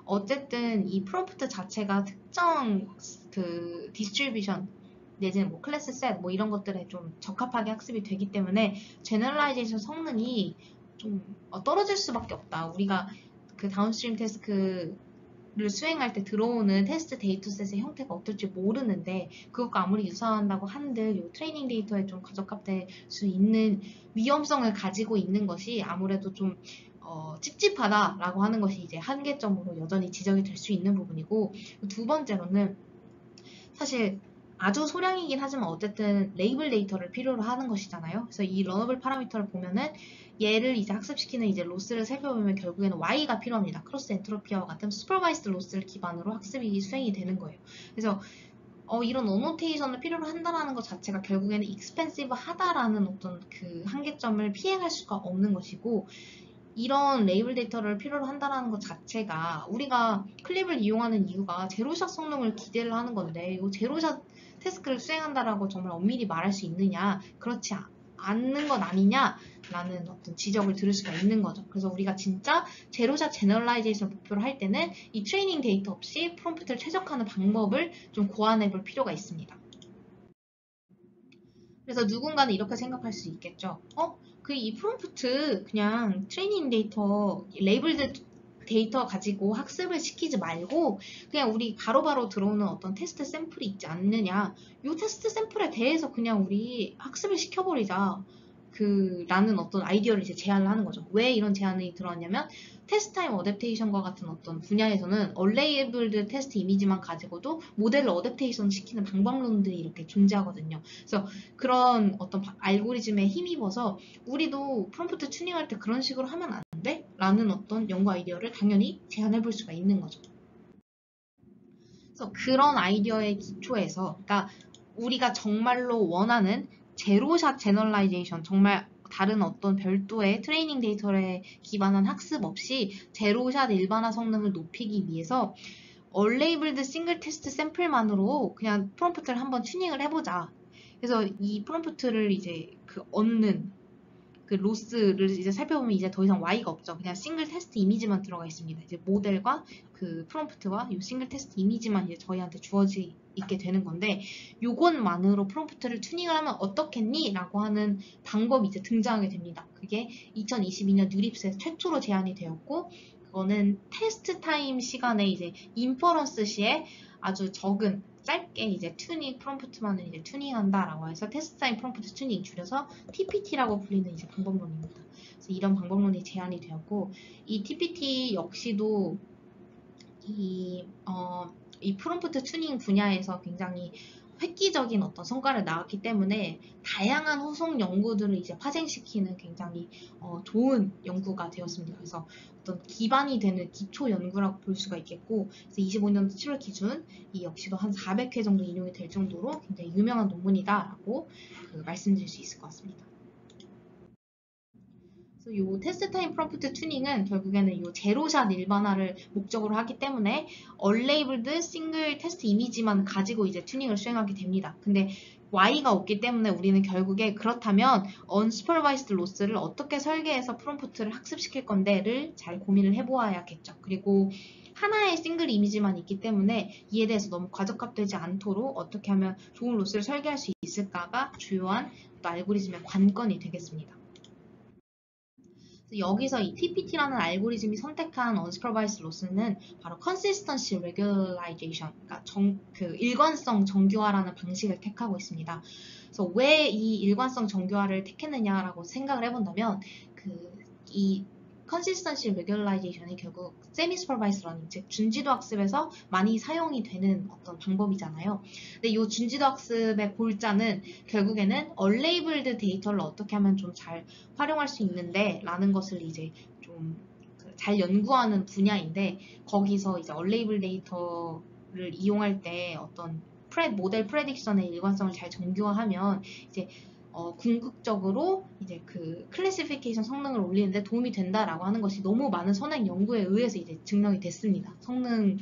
어쨌든 이 프롬프트 자체가 특정 디스트리뷰션 내지는 뭐 클래스 셋 뭐 이런 것들에 좀 적합하게 학습이 되기 때문에 제너럴라이제이션 성능이 좀 떨어질 수밖에 없다. 우리가 다운스트림 태스크를 수행할 때 들어오는 테스트 데이터셋의 형태가 어떨지 모르는데, 그것과 아무리 유사한다고 한들 이 트레이닝 데이터에 좀 적합될 수 있는 위험성을 가지고 있는 것이 아무래도 좀 찝찝하다라고 하는 것이 이제 한계점으로 여전히 지적이 될 수 있는 부분이고, 두 번째로는 사실 아주 소량이긴 하지만 어쨌든 레이블 데이터를 필요로 하는 것이잖아요. 그래서 이 러너블 파라미터를 보면은 얘를 이제 학습시키는 이제 로스를 살펴보면 결국에는 Y가 필요합니다. 크로스 엔트로피와 같은 슈퍼바이스드 로스를 기반으로 학습이 수행이 되는 거예요. 그래서 이런 어노테이션을 필요로 한다는 것 자체가 결국에는 익스펜시브 하다라는 어떤 한계점을 피해갈 수가 없는 것이고, 이런 레이블 데이터를 필요로 한다는 것 자체가 우리가 클립을 이용하는 이유가 제로샷 성능을 기대를 하는 건데, 이 제로샷 태스크를 수행한다라고 정말 엄밀히 말할 수 있느냐, 그렇지 않는 것 아니냐라는 어떤 지적을 들을 수가 있는 거죠. 그래서 우리가 진짜 제로샷 제너럴라이제이션을 목표로 할 때는 이 트레이닝 데이터 없이 프롬프트를 최적화하는 방법을 좀 고안해 볼 필요가 있습니다. 그래서 누군가는 이렇게 생각할 수 있겠죠. 이 프롬프트 그냥 트레이닝 데이터 레이블 데이터 가지고 학습을 시키지 말고 그냥 우리 바로바로 들어오는 어떤 테스트 샘플이 있지 않느냐, 이 테스트 샘플에 대해서 그냥 우리 학습을 시켜버리자, 라는 어떤 아이디어를 이제 제안을 하는 거죠. 왜 이런 제안이 들어왔냐면, 테스트 타임 어댑테이션과 같은 어떤 분야에서는 얼레이블드 테스트 이미지만 가지고도 모델을 어댑테이션 시키는 방법론들이 이렇게 존재하거든요. 그래서 그런 어떤 알고리즘에 힘입어서 우리도 프롬프트 튜닝할 때 그런 식으로 하면 안 돼? 라는 어떤 연구 아이디어를 당연히 제안해 볼 수가 있는 거죠. 그래서 그런 아이디어의 기초에서, 그러니까 우리가 정말로 원하는 제로샷 제너럴라이제이션, 정말 다른 어떤 별도의 트레이닝 데이터에 기반한 학습 없이 제로샷 일반화 성능을 높이기 위해서 얼레이블드 싱글 테스트 샘플만으로 그냥 프롬프트를 한번 튜닝을 해보자. 그래서 이 프롬프트를 이제 얻는 그 로스를 이제 살펴보면 이제 더 이상 Y가 없죠. 그냥 싱글 테스트 이미지만 들어가 있습니다. 이제 모델과 그 프롬프트와 이 싱글 테스트 이미지만 이제 저희한테 주어지 있게 되는 건데, 요것만으로 프롬프트를 튜닝을 하면 어떻겠니? 라고 하는 방법이 이제 등장하게 됩니다. 그게 2022년 뉴립스에서 최초로 제안이 되었고, 그거는 테스트 타임 시간에 이제 인퍼런스 시에 아주 적은 짧게 이제 튜닝 프롬프트만을 이제 튜닝한다라고 해서 테스트 타임 프롬프트 튜닝, 줄여서 TPT라고 불리는 이제 방법론입니다. 그래서 이런 방법론이 제안이 되었고, 이 TPT 역시도 이 프롬프트 튜닝 분야에서 굉장히 획기적인 어떤 성과를 낳았기 때문에 다양한 후속 연구들을 이제 파생시키는 굉장히 좋은 연구가 되었습니다. 그래서 어떤 기반이 되는 기초 연구라고 볼 수가 있겠고, 그래서 25년 7월 기준 이 역시도 한 400회 정도 인용이 될 정도로 굉장히 유명한 논문이다라고 말씀드릴 수 있을 것 같습니다. 그래서 이 테스트 타임 프롬프트 튜닝은 결국에는 이 제로샷 일반화를 목적으로 하기 때문에 얼레이블드 싱글 테스트 이미지만 가지고 이제 튜닝을 수행하게 됩니다. 근데 Y가 없기 때문에 우리는 결국에 그렇다면 unsupervised 로스를 어떻게 설계해서 프롬프트를 학습시킬 건데를 잘 고민을 해보아야겠죠. 그리고 하나의 싱글 이미지만 있기 때문에 이에 대해서 너무 과적합되지 않도록 어떻게 하면 좋은 로스를 설계할 수 있을까가 주요한 알고리즘의 관건이 되겠습니다. 여기서 이 TPT라는 알고리즘이 선택한 unsupervised loss는 바로 consistency regularization, 그러니까 일관성 정교화라는 방식을 택하고 있습니다. 그래서 왜 이 일관성 정교화를 택했느냐라고 생각을 해본다면, 이 consistency regularizations이 결국 semi-supervised라는, 즉 준지도 학습에서 많이 사용이 되는 어떤 방법이잖아요. 근데 이 준지도 학습의 골자는 결국에는 unlabeled 데이터를 어떻게 하면 좀 잘 활용할 수 있는데 라는 것을 이제 좀 잘 연구하는 분야인데, 거기서 이제 unlabeled 데이터를 이용할 때 어떤 모델 프레딕션의 일관성을 잘 정교화하면 이제 궁극적으로 이제 클래시피케이션 성능을 올리는데 도움이 된다라고 하는 것이 너무 많은 선행 연구에 의해서 이제 증명이 됐습니다. 성능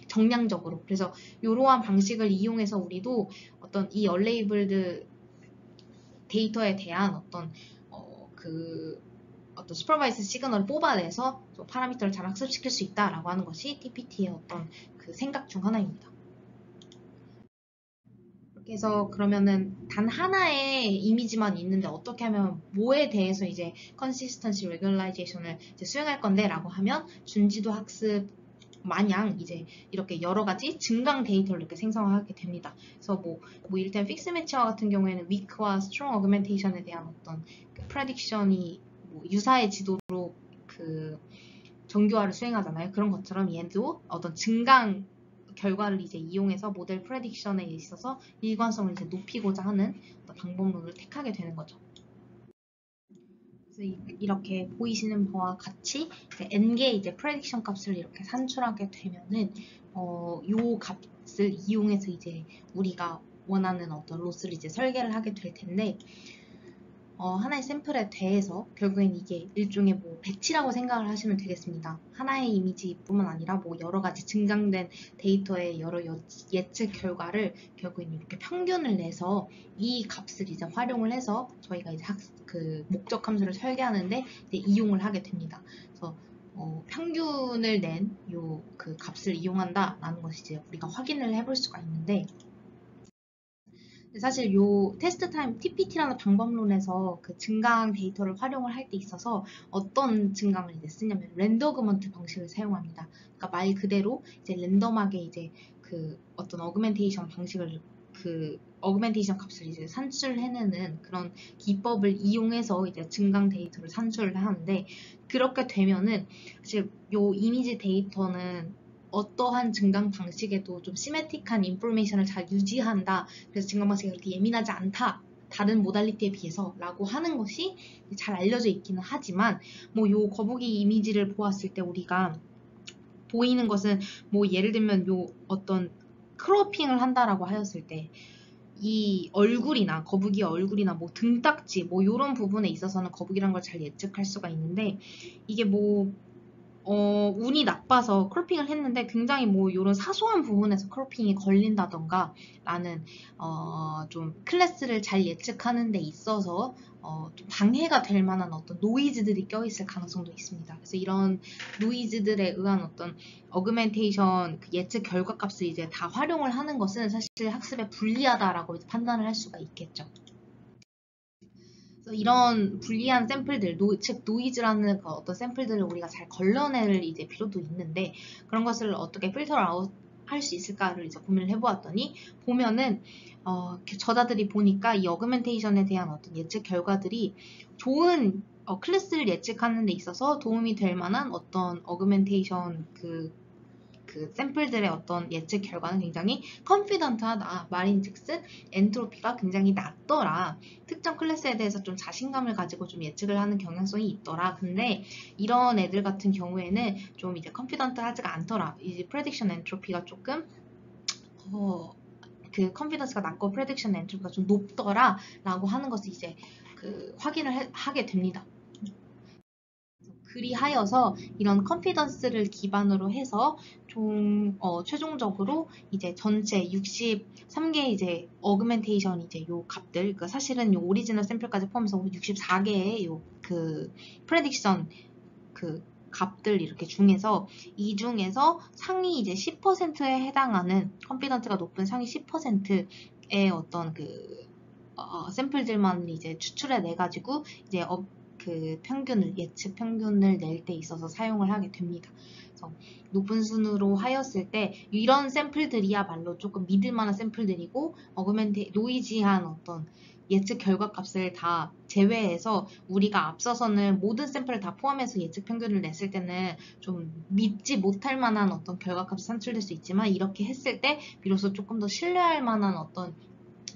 정량적으로. 그래서 이러한 방식을 이용해서 우리도 어떤 이 얼레이블드 데이터에 대한 어떤 슈퍼바이스 시그널을 뽑아내서 파라미터를 잘 학습시킬 수 있다라고 하는 것이 TPT의 어떤 생각 중 하나입니다. 그래서 그러면은 단 하나의 이미지만 있는데 어떻게 하면 뭐에 대해서 이제 consistency regularization 이제 수행할 건데 라고 하면, 준지도 학습 마냥 이제 이렇게 여러 가지 증강 데이터를 이렇게 생성하게 됩니다. 그래서 뭐 이를테면 픽스 매치와 같은 경우에는 weak와 strong augmentation에 대한 어떤 prediction이 유사의 지도로 정교화를 수행하잖아요. 그런 것처럼 얘도 어떤 증강 결과를 이제 이용해서 모델 프레딕션에 있어서 일관성을 이제 높이고자 하는 방법론을 택하게 되는 거죠. 그래서 이렇게 보이시는 바와 같이 n개의 이제 프레딕션 값을 이렇게 산출하게 되면은 요 값을 이용해서 이제 우리가 원하는 어떤 로스를 이제 설계를 하게 될 텐데, 하나의 샘플에 대해서 결국엔 이게 일종의 배치라고 생각을 하시면 되겠습니다. 하나의 이미지뿐만 아니라 여러 가지 증강된 데이터의 여러 예측 결과를 결국엔 이렇게 평균을 내서 이 값을 이제 활용을 해서 저희가 이제 목적 함수를 설계하는데 이제 이용을 하게 됩니다. 그래서 평균을 낸 값을 이용한다라는 것이 이제 우리가 확인을 해볼 수가 있는데, 사실 요 테스트 타임 TPT라는 방법론에서 그 증강 데이터를 활용을 할 때 있어서 어떤 증강을 이제 쓰냐면 랜더그먼트 방식을 사용합니다. 그러니까 말 그대로 이제 랜덤하게 이제 그 어떤 어그멘테이션 방식을 그 어그멘테이션 값을 이제 산출해내는 그런 기법을 이용해서 이제 증강 데이터를 산출을 하는데, 그렇게 되면은 사실 요 이미지 데이터는 어떠한 증강 방식에도 좀 시메틱한 인포메이션을 잘 유지한다. 그래서 증강 방식이 그렇게 예민하지 않다. 다른 모달리티에 비해서 라고 하는 것이 잘 알려져 있기는 하지만, 뭐 요 거북이 이미지를 보았을 때 우리가 보이는 것은 뭐 예를 들면 요 어떤 크로핑을 한다라고 하였을 때 이 얼굴이나 거북이 얼굴이나 뭐 등딱지 뭐 요런 부분에 있어서는 거북이란 걸 잘 예측할 수가 있는데, 이게 뭐 운이 나빠서 크로핑을 했는데 굉장히 뭐 이런 사소한 부분에서 크로핑이 걸린다던가 라는 좀 클래스를 잘 예측하는 데 있어서 좀 방해가 될 만한 어떤 노이즈들이 껴있을 가능성도 있습니다. 그래서 이런 노이즈들에 의한 어떤 어그멘테이션 그 예측 결과값을 이제 다 활용을 하는 것은 사실 학습에 불리하다라고 판단을 할 수가 있겠죠. 그래서 이런 불리한 샘플들, 즉 노이즈라는 그 어떤 샘플들을 우리가 잘 걸러낼 이제 필요도 있는데, 그런 것을 어떻게 필터 아웃 할 수 있을까를 이제 고민을 해보았더니, 보면은 저자들이 보니까 이 어그멘테이션에 대한 어떤 예측 결과들이 좋은 클래스를 예측하는 데 있어서 도움이 될 만한 어떤 어그멘테이션 그 샘플들의 어떤 예측 결과는 굉장히 컨피던트하다. 말인즉슨 엔트로피가 굉장히 낮더라. 특정 클래스에 대해서 좀 자신감을 가지고 좀 예측을 하는 경향성이 있더라. 근데 이런 애들 같은 경우에는 좀 이제 컨피던트하지가 않더라. 이제 프레딕션 엔트로피가 조금 그 컨피던스가 낮고 프레딕션 엔트로피가 좀 높더라 라고 하는 것을 이제 그 확인을 하게 됩니다. 그리하여서 이런 컨피던스를 기반으로 해서 최종적으로 이제 전체 63개 이제 어그멘테이션 이제 요 값들, 그러니까 사실은 요 오리지널 샘플까지 포함해서 64개의 요 그 프레딕션 그 값들 이렇게 중에서 이 중에서 상위 이제 10%에 해당하는 컨피던스가 높은 상위 10%의 어떤 그 샘플들만 이제 추출해 내 가지고 이제 그 평균을 예측 평균을 낼 때 있어서 사용을 하게 됩니다. 그래서 높은 순으로 하였을 때 이런 샘플들이야말로 조금 믿을 만한 샘플들이고 노이지한 어떤 예측 결과값을 다 제외해서 우리가 앞서서는 모든 샘플을 다 포함해서 예측 평균을 냈을 때는 좀 믿지 못할 만한 어떤 결과값이 산출될 수 있지만, 이렇게 했을 때 비로소 조금 더 신뢰할 만한 어떤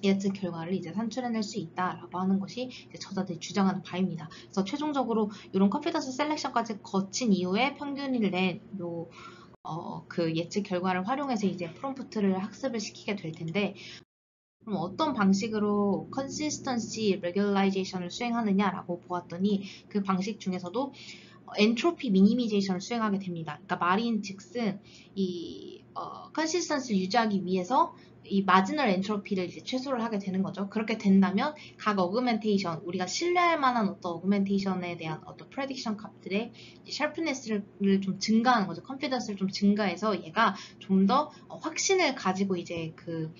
예측 결과를 이제 산출해낼 수 있다라고 하는 것이 이제 저자들이 주장하는 바입니다. 그래서 최종적으로 이런 컨피던스 셀렉션까지 거친 이후에 평균을 낸 그 예측 결과를 활용해서 이제 프롬프트를 학습을 시키게 될 텐데, 그럼 어떤 방식으로 컨시스턴시 레귤라이제이션을 수행하느냐라고 보았더니 그 방식 중에서도 엔트로피 미니미제이션을 수행하게 됩니다. 그러니까 말인즉슨 이 컨시스턴시를 유지하기 위해서 이 마지널 엔트로피를 이제 최소를 하게 되는 거죠. 그렇게 된다면 각 어그멘테이션, 우리가 신뢰할 만한 어떤 어그멘테이션에 대한 어떤 프레딕션 값들의 샤프니스를 좀 증가하는 거죠. 컨피던스를 좀 증가해서 얘가 좀 더 확신을 가지고 이제 그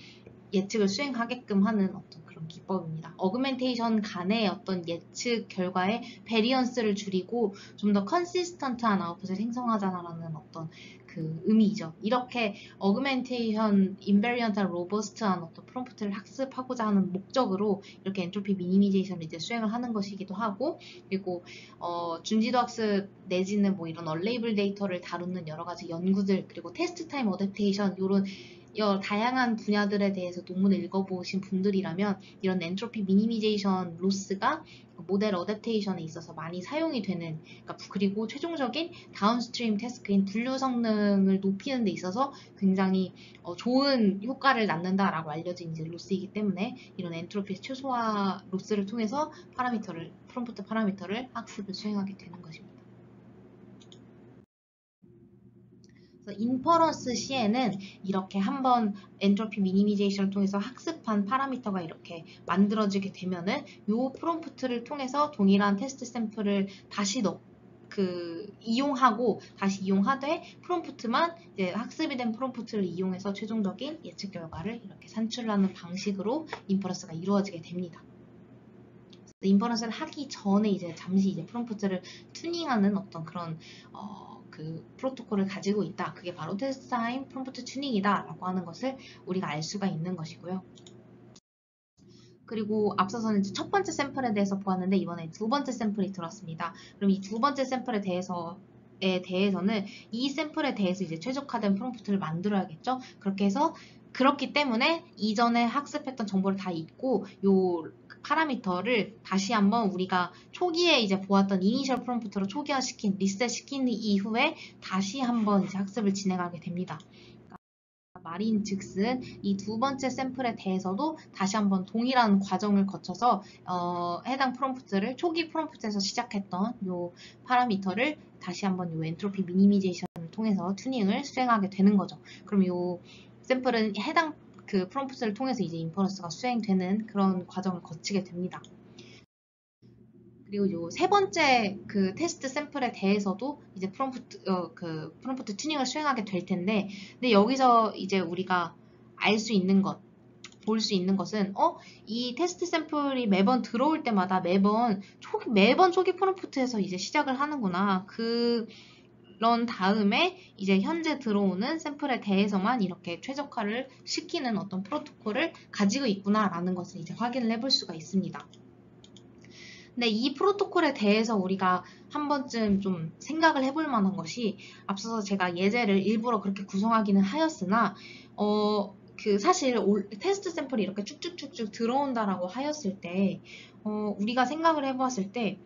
예측을 수행하게끔 하는 어떤 그런 기법입니다. 어그멘테이션 간의 어떤 예측 결과의 베리언스를 줄이고 좀 더 컨시스턴트한 아웃풋을 생성하자라는 어떤 그 의미이죠. 이렇게 어그멘테이션 인베리언트한 로버스트한 어떤 프롬프트를 학습하고자 하는 목적으로 이렇게 엔트로피 미니미제이션을 이제 수행을 하는 것이기도 하고, 그리고 준지도 학습 내지는 뭐 이런 언레이블 데이터를 다루는 여러 가지 연구들, 그리고 테스트 타임 어댑테이션 이런 다양한 분야들에 대해서 논문을 읽어보신 분들이라면 이런 엔트로피 미니미제이션 로스가 모델 어댑테이션에 있어서 많이 사용이 되는, 그리고 최종적인 다운스트림 태스크인 분류 성능을 높이는 데 있어서 굉장히 좋은 효과를 낳는다라고 알려진 이제 로스이기 때문에 이런 엔트로피 최소화 로스를 통해서 프롬프트 파라미터를 학습을 수행하게 되는 것입니다. 인퍼런스 시에는 이렇게 한번 엔트로피 미니미제이션을 통해서 학습한 파라미터가 이렇게 만들어지게 되면은 이 프롬프트를 통해서 동일한 테스트 샘플을 다시 이용하고 다시 이용하되 프롬프트만 이제 학습이 된 프롬프트를 이용해서 최종적인 예측 결과를 이렇게 산출하는 방식으로 인퍼런스가 이루어지게 됩니다. 인퍼런스를 하기 전에 이제 잠시 이제 프롬프트를 튜닝하는 어떤 그런 그 프로토콜을 가지고 있다. 그게 바로 테스트 타임 프롬프트 튜닝이다 라고 하는 것을 우리가 알 수가 있는 것이고요. 그리고 앞서서는 첫 번째 샘플에 대해서 보았는데 이번에 두 번째 샘플이 들어왔습니다. 그럼 이 두 번째 샘플에 대해서는 이 샘플에 대해서 이제 최적화된 프롬프트를 만들어야겠죠. 그렇기 때문에 이전에 학습했던 정보를 다 잊고 요 파라미터를 다시 한번 우리가 초기에 이제 보았던 이니셜 프롬프트로 초기화시킨 리셋시킨 이후에 다시 한번 이제 학습을 진행하게 됩니다. 말인즉슨 이 두 번째 샘플에 대해서도 다시 한번 동일한 과정을 거쳐서 해당 프롬프트를 초기 프롬프트에서 시작했던 요 파라미터를 다시 한번 요 엔트로피 미니미제이션을 통해서 튜닝을 수행하게 되는 거죠. 그럼 요 샘플은 해당 그 프롬프트를 통해서 이제 인퍼런스가 수행되는 그런 과정을 거치게 됩니다. 그리고 요 세 번째 그 테스트 샘플에 대해서도 이제 프롬프트 튜닝을 수행하게 될 텐데, 근데 여기서 이제 우리가 알 수 있는 것, 볼 수 있는 것은 이 테스트 샘플이 매번 들어올 때마다 매번 초기 프롬프트에서 이제 시작을 하는구나. 그런 다음에 이제 현재 들어오는 샘플에 대해서만 이렇게 최적화를 시키는 어떤 프로토콜을 가지고 있구나라는 것을 이제 확인을 해볼 수가 있습니다. 근데 이 프로토콜에 대해서 우리가 한 번쯤 좀 생각을 해볼 만한 것이, 앞서서 제가 예제를 일부러 그렇게 구성하기는 하였으나 사실 테스트 샘플이 이렇게 쭉쭉쭉쭉 들어온다라고 하였을 때 우리가 생각을 해보았을 때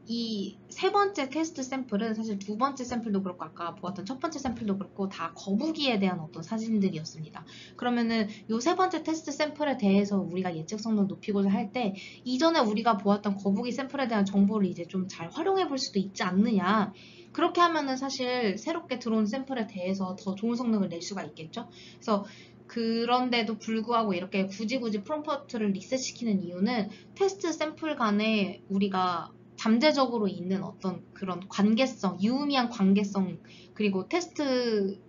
이 세 번째 테스트 샘플은 사실 두 번째 샘플도 그렇고 아까 보았던 첫 번째 샘플도 그렇고 다 거북이에 대한 어떤 사진들이었습니다. 그러면은 이 세 번째 테스트 샘플에 대해서 우리가 예측 성능 높이고자 할 때 이전에 우리가 보았던 거북이 샘플에 대한 정보를 이제 좀 잘 활용해 볼 수도 있지 않느냐. 그렇게 하면은 사실 새롭게 들어온 샘플에 대해서 더 좋은 성능을 낼 수가 있겠죠. 그래서 그런데도 불구하고 이렇게 굳이 프롬프트를 리셋시키는 이유는 테스트 샘플 간에 우리가 잠재적으로 있는 어떤 그런 관계성, 유의미한 관계성, 그리고 테스트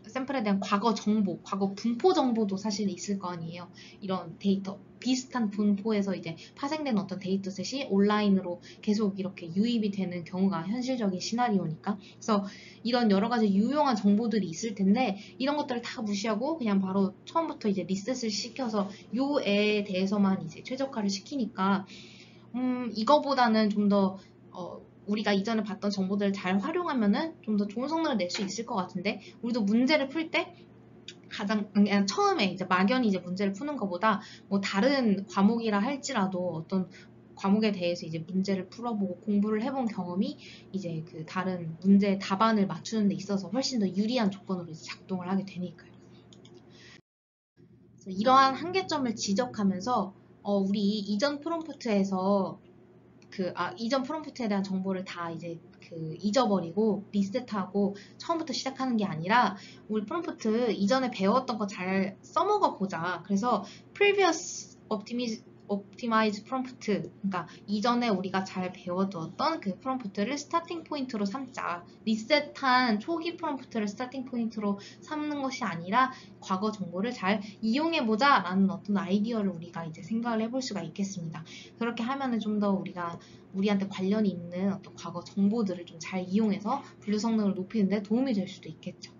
샘플에 대한 과거 정보, 과거 분포 정보도 사실 있을 거 아니에요. 이런 데이터, 비슷한 분포에서 이제 파생된 어떤 데이터셋이 온라인으로 계속 이렇게 유입이 되는 경우가 현실적인 시나리오니까. 그래서 이런 여러 가지 유용한 정보들이 있을 텐데 이런 것들을 다 무시하고 그냥 바로 처음부터 이제 리셋을 시켜서 요 애에 대해서만 이제 최적화를 시키니까 이거보다는 좀 더 우리가 이전에 봤던 정보들을 잘 활용하면은 좀 더 좋은 성능을 낼 수 있을 것 같은데, 우리도 문제를 풀 때 그냥 처음에 이제 막연히 이제 문제를 푸는 것보다 뭐 다른 과목이라 할지라도 어떤 과목에 대해서 이제 문제를 풀어보고 공부를 해본 경험이 이제 그 다른 문제 답안을 맞추는 데 있어서 훨씬 더 유리한 조건으로 이제 작동을 하게 되니까요. 그래서 이러한 한계점을 지적하면서 우리 이전 프롬프트에서 이전 프롬프트에 대한 정보를 다 이제 잊어버리고 리셋하고 처음부터 시작하는 게 아니라 우리 프롬프트 이전에 배웠던 거 잘 써먹어 보자. 그래서 previous optimize 프롬프트, 그러니까 이전에 우리가 잘 배워두었던 그 프롬프트를 스타팅 포인트로 삼자. 리셋한 초기 프롬프트를 스타팅 포인트로 삼는 것이 아니라 과거 정보를 잘 이용해보자 라는 어떤 아이디어를 우리가 이제 생각을 해볼 수가 있겠습니다. 그렇게 하면은 좀 더 우리한테 관련이 있는 어떤 과거 정보들을 좀 잘 이용해서 분류 성능을 높이는 데 도움이 될 수도 있겠죠.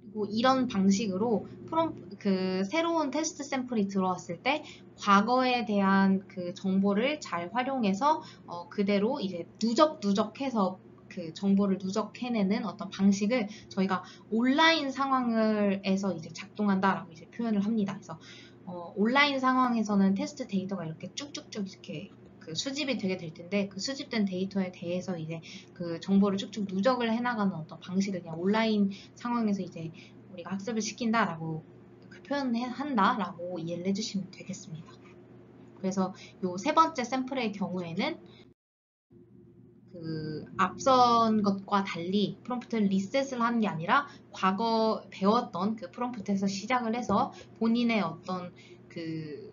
그리고 이런 방식으로 새로운 테스트 샘플이 들어왔을 때 과거에 대한 그 정보를 잘 활용해서 그대로 이제 누적해서 그 정보를 누적해내는 어떤 방식을 저희가 온라인 상황에서 이제 작동한다라고 이제 표현을 합니다. 그래서 온라인 상황에서는 테스트 데이터가 이렇게 쭉쭉쭉 이렇게 수집이 되게 될 텐데, 그 수집된 데이터에 대해서 이제 그 정보를 쭉쭉 누적을 해나가는 어떤 방식을 그냥 온라인 상황에서 이제 우리가 학습을 시킨다라고 표현한다라고 이해를 해주시면 되겠습니다. 그래서 요 세 번째 샘플의 경우에는 앞선 것과 달리 프롬프트를 리셋을 하는 게 아니라 과거 배웠던 그 프롬프트에서 시작을 해서 본인의 어떤 그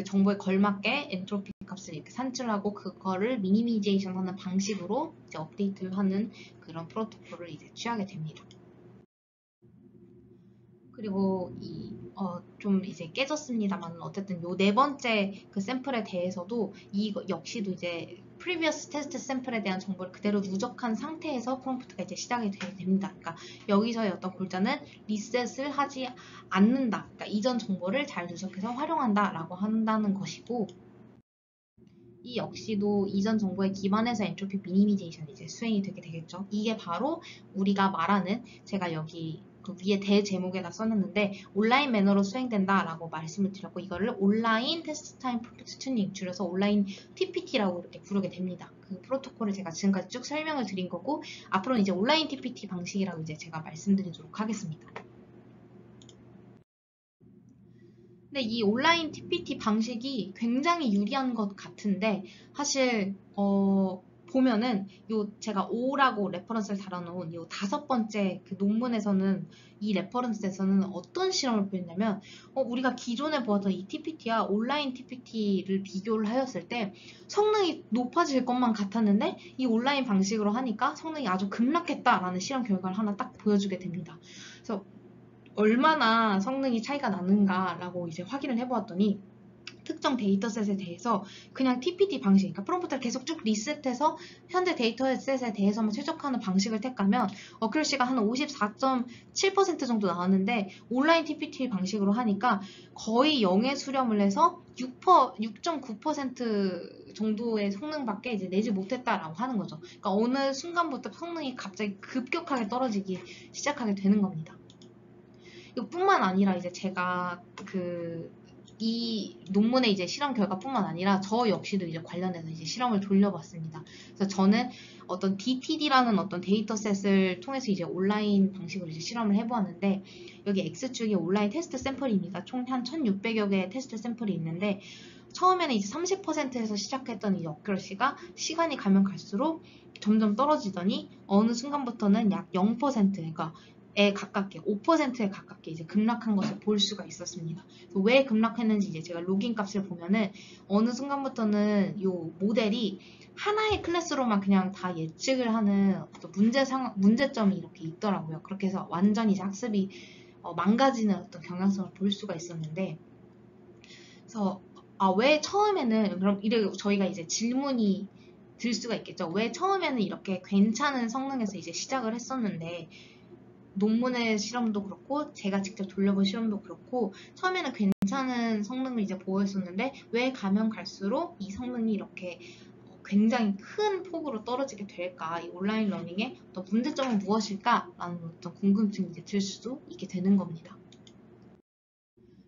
정보에 걸맞게 엔트로피 값을 이렇게 산출하고 그거를 미니미제이션 하는 방식으로 이제 업데이트를 하는 그런 프로토콜을 이제 취하게 됩니다. 그리고 좀 이제 깨졌습니다만 어쨌든 요 네 번째 그 샘플에 대해서도 이거 역시도 이제 previous test 샘플에 대한 정보를 그대로 누적한 상태에서 프롬프트가 이제 시작이 되게 됩니다. 그러니까 여기서의 어떤 골자는 리셋을 하지 않는다. 그러니까 이전 정보를 잘 누적해서 활용한다라고 한다는 것이고, 이 역시도 이전 정보에 기반해서 엔트로피 미니미제이션이 이제 수행이 되게 되겠죠. 이게 바로 우리가 말하는, 제가 여기 그 위에 대제목에다 써놨는데 온라인 매너로 수행된다라고 말씀을 드렸고, 이거를 온라인 테스트 타임 프롬프트 튜닝, 줄여서 온라인 TPT라고 이렇게 부르게 됩니다. 그 프로토콜을 제가 지금까지 쭉 설명을 드린 거고, 앞으로는 이제 온라인 TPT 방식이라고 이제 제가 말씀드리도록 하겠습니다. 근데 이 온라인 TPT 방식이 굉장히 유리한 것 같은데, 사실 보면은 제가 5라고 레퍼런스를 달아놓은 이 5번째 그 논문에서는, 이 레퍼런스에서는 어떤 실험을 보였냐면, 우리가 기존에 보았던 이 TPT와 온라인 TPT를 비교를 하였을 때 성능이 높아질 것만 같았는데, 이 온라인 방식으로 하니까 성능이 아주 급락했다라는 실험 결과를 하나 딱 보여주게 됩니다. 그래서 얼마나 성능이 차이가 나는가라고 이제 확인을 해보았더니, 특정 데이터셋에 대해서 그냥 TPT 방식, 그러니까 프롬프트를 계속 쭉 리셋해서 현재 데이터셋에 대해서만 최적화하는 방식을 택하면 어큐러시가 한 54.7% 정도 나왔는데, 온라인 TPT 방식으로 하니까 거의 0에 수렴을 해서 6.9% 정도의 성능밖에 이제 내지 못했다라고 하는 거죠. 그러니까 어느 순간부터 성능이 갑자기 급격하게 떨어지기 시작하게 되는 겁니다. 이뿐만 아니라 이제 제가 이 논문의 이제 실험 결과뿐만 아니라 저 역시도 이제 관련해서 이제 실험을 돌려봤습니다. 그래서 저는 어떤 DTD라는 어떤 데이터셋을 통해서 이제 온라인 방식으로 이제 실험을 해보았는데, 여기 X축이 온라인 테스트 샘플입니다. 총 한 1600여 개의 테스트 샘플이 있는데, 처음에는 이제 30%에서 시작했던 이 어큐러시가 시간이 가면 갈수록 점점 떨어지더니 어느 순간부터는 약 0%, 그러니까 에 가깝게 5%에 가깝게 이제 급락한 것을 볼 수가 있었습니다. 왜 급락했는지 이제 제가 로깅 값을 보면은 어느 순간부터는 이 모델이 하나의 클래스로만 그냥 다 예측을 하는 어떤 문제점이 이렇게 있더라고요. 그렇게 해서 완전히 이제 학습이 망가지는 어떤 경향성을 볼 수가 있었는데, 그래서 왜 처음에는, 그럼 저희가 이제 질문이 들 수가 있겠죠. 왜 처음에는 이렇게 괜찮은 성능에서 이제 시작을 했었는데, 논문의 실험도 그렇고 제가 직접 돌려본 실험도 그렇고 처음에는 괜찮은 성능을 이제 보였었는데 왜 가면 갈수록 이 성능이 이렇게 굉장히 큰 폭으로 떨어지게 될까? 이 온라인 러닝의 어떤 문제점은 무엇일까? 라는 어떤 궁금증이 이제 들 수도 있게 되는 겁니다.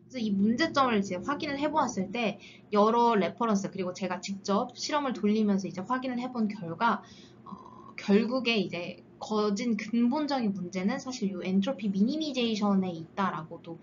그래서 이 문제점을 이제 확인을 해보았을 때 여러 레퍼런스, 그리고 제가 직접 실험을 돌리면서 이제 확인을 해본 결과, 결국에 이제 거진 근본적인 문제는 사실 이 엔트로피 미니미제이션에 있다라고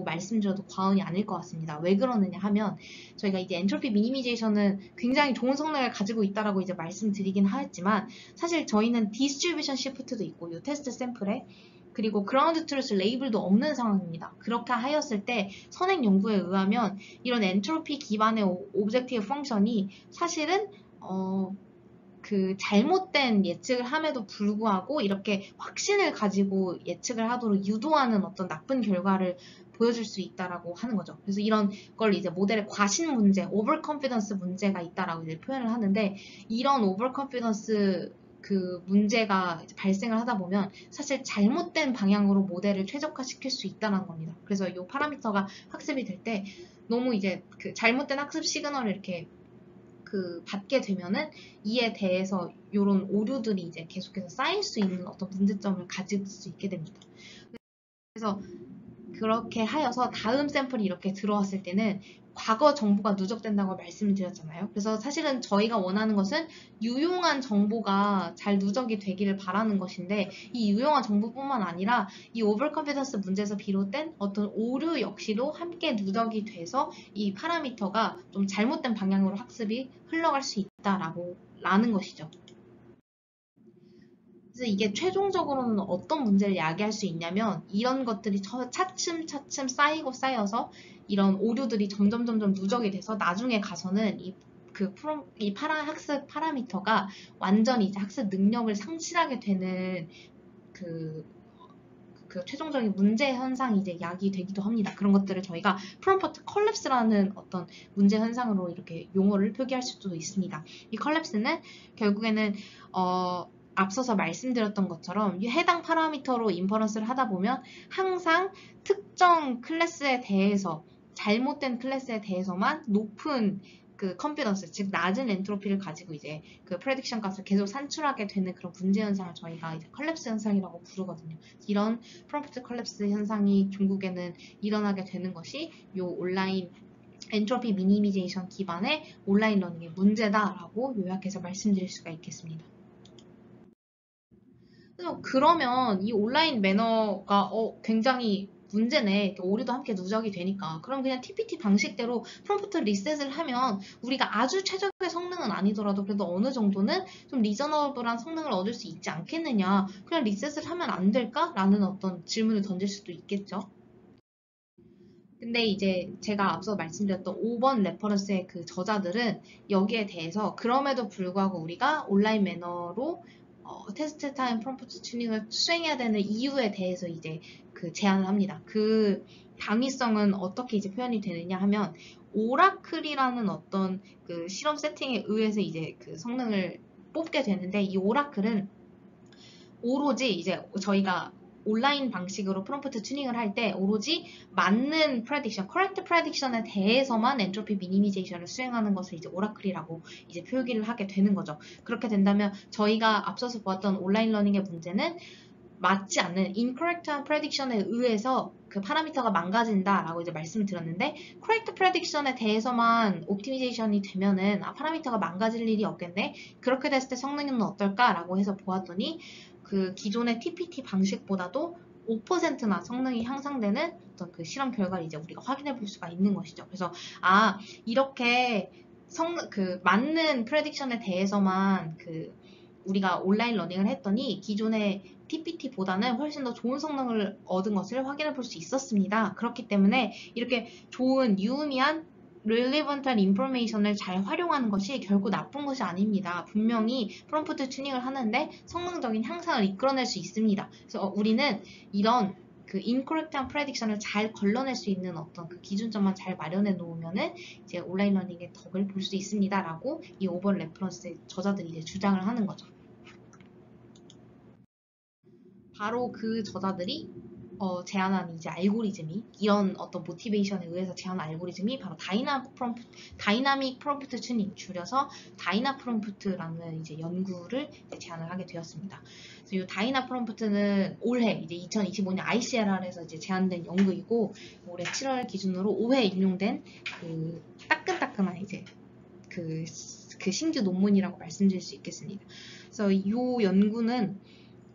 말씀드려도 과언이 아닐 것 같습니다. 왜 그러느냐 하면, 저희가 이제 엔트로피 미니미제이션은 굉장히 좋은 성능을 가지고 있다라고 이제 말씀드리긴 하였지만, 사실 저희는 디스트리뷰션 시프트도 있고 이 테스트 샘플에, 그리고 그라운드 트루스 레이블도 없는 상황입니다. 그렇게 하였을 때 선행 연구에 의하면 이런 엔트로피 기반의 오브젝티브 펑션이 사실은 그 잘못된 예측을 함에도 불구하고 이렇게 확신을 가지고 예측을 하도록 유도하는 어떤 나쁜 결과를 보여줄 수 있다라고 하는 거죠. 그래서 이런 걸 이제 모델의 과신 문제, 오버 컨피던스 문제가 있다라고 이제 표현을 하는데, 이런 오버 컨피던스 그 문제가 이제 발생을 하다 보면 사실 잘못된 방향으로 모델을 최적화시킬 수 있다는 겁니다. 그래서 이 파라미터가 학습이 될 때 너무 이제 그 잘못된 학습 시그널을 이렇게 받게 되면은 이에 대해서 이런 오류들이 이제 계속해서 쌓일 수 있는 어떤 문제점을 가질 수 있게 됩니다. 그래서 그렇게 하여서 다음 샘플이 이렇게 들어왔을 때는 과거 정보가 누적된다고 말씀을 드렸잖아요. 그래서 사실은 저희가 원하는 것은 유용한 정보가 잘 누적이 되기를 바라는 것인데, 이 유용한 정보뿐만 아니라 이 오버컨피던스 문제에서 비롯된 어떤 오류 역시도 함께 누적이 돼서 이 파라미터가 좀 잘못된 방향으로 학습이 흘러갈 수 있다라는 것이죠. 그래서 이게 최종적으로는 어떤 문제를 야기할 수 있냐면, 이런 것들이 차츰 쌓이고 쌓여서 이런 오류들이 점점 누적이 돼서 나중에 가서는 이 이 학습 파라미터가 완전히 이제 학습 능력을 상실하게 되는 그 최종적인 문제 현상이 이제 야기되기도 합니다. 그런 것들을 저희가 프롬프트 컬랩스라는 어떤 문제 현상으로 이렇게 용어를 표기할 수도 있습니다. 이 컬랩스는 결국에는 앞서서 말씀드렸던 것처럼 해당 파라미터로 인퍼런스를 하다 보면 항상 특정 클래스에 대해서 잘못된 클래스에 대해서만 높은 그 컴피던스, 즉 낮은 엔트로피를 가지고 이제 그 프레딕션 값을 계속 산출하게 되는 그런 문제 현상을 저희가 이제 컬랩스 현상이라고 부르거든요. 이런 프롬프트 컬랩스 현상이 결국에는 일어나게 되는 것이 요 온라인 엔트로피 미니미제이션 기반의 온라인 러닝의 문제다라고 요약해서 말씀드릴 수가 있겠습니다. 그러면 이 온라인 매너가 굉장히 문제네. 오류도 함께 누적이 되니까. 그럼 그냥 TPT 방식대로 프롬프트 리셋을 하면 우리가 아주 최적의 성능은 아니더라도 그래도 어느 정도는 좀 리저너블한 성능을 얻을 수 있지 않겠느냐. 그냥 리셋을 하면 안 될까? 라는 어떤 질문을 던질 수도 있겠죠. 근데 이제 제가 앞서 말씀드렸던 5번 레퍼런스의 그 저자들은 여기에 대해서 그럼에도 불구하고 우리가 온라인 매너로 테스트 타임 프롬프트 튜닝을 수행해야 되는 이유에 대해서 이제 그 제안을 합니다. 그 당위성은 어떻게 이제 표현이 되느냐 하면 오라클이라는 어떤 그 실험 세팅에 의해서 이제 그 성능을 뽑게 되는데 이 오라클은 오로지 이제 저희가 온라인 방식으로 프롬프트 튜닝을 할 때 오로지 맞는 프레딕션, correct prediction에 대해서만 엔트로피 미니미제이션을 수행하는 것을 이제 오라클이라고 이제 표기를 하게 되는 거죠. 그렇게 된다면 저희가 앞서서 보았던 온라인 러닝의 문제는 맞지 않는 incorrect한 prediction에 의해서 그 파라미터가 망가진다라고 이제 말씀을 드렸는데 correct prediction에 대해서만 옵티미제이션이 되면은 파라미터가 망가질 일이 없겠네. 그렇게 됐을 때 성능은 어떨까라고 해서 보았더니 그 기존의 TPT 방식보다도 5%나 성능이 향상되는 어떤 그 실험 결과를 이제 우리가 확인해 볼 수가 있는 것이죠. 그래서 이렇게 맞는 프레딕션에 대해서만 우리가 온라인 러닝을 했더니 기존의 TPT보다는 훨씬 더 좋은 성능을 얻은 것을 확인해 볼 수 있었습니다. 그렇기 때문에 이렇게 좋은 유의미한 relevant한 인포메이션을 잘 활용하는 것이 결국 나쁜 것이 아닙니다. 분명히 프롬프트 튜닝을 하는데 성능적인 향상을 이끌어낼 수 있습니다. 그래서 우리는 이런 그 incorrect한 prediction을 잘 걸러낼 수 있는 어떤 그 기준점만 잘 마련해 놓으면은 이제 온라인 러닝의 덕을 볼 수 있습니다라고 이 5번 레퍼런스의 저자들이 이제 주장을 하는 거죠. 바로 그 저자들이 제안한 이제 알고리즘이 이런 어떤 모티베이션에 의해서 제안한 알고리즘이 바로 다이나믹 프롬프트 튜닝 줄여서 다이나 프롬프트라는 이제 연구를 이제 제안을 하게 되었습니다. 그래서 이 다이나 프롬프트는 올해 이제 2025년 ICRR에서 이제 제안된 연구이고 올해 7월 기준으로 5회 인용된 그 따끈따끈한 이제 그 신규 논문이라고 말씀드릴 수 있겠습니다. 그래서 이 연구는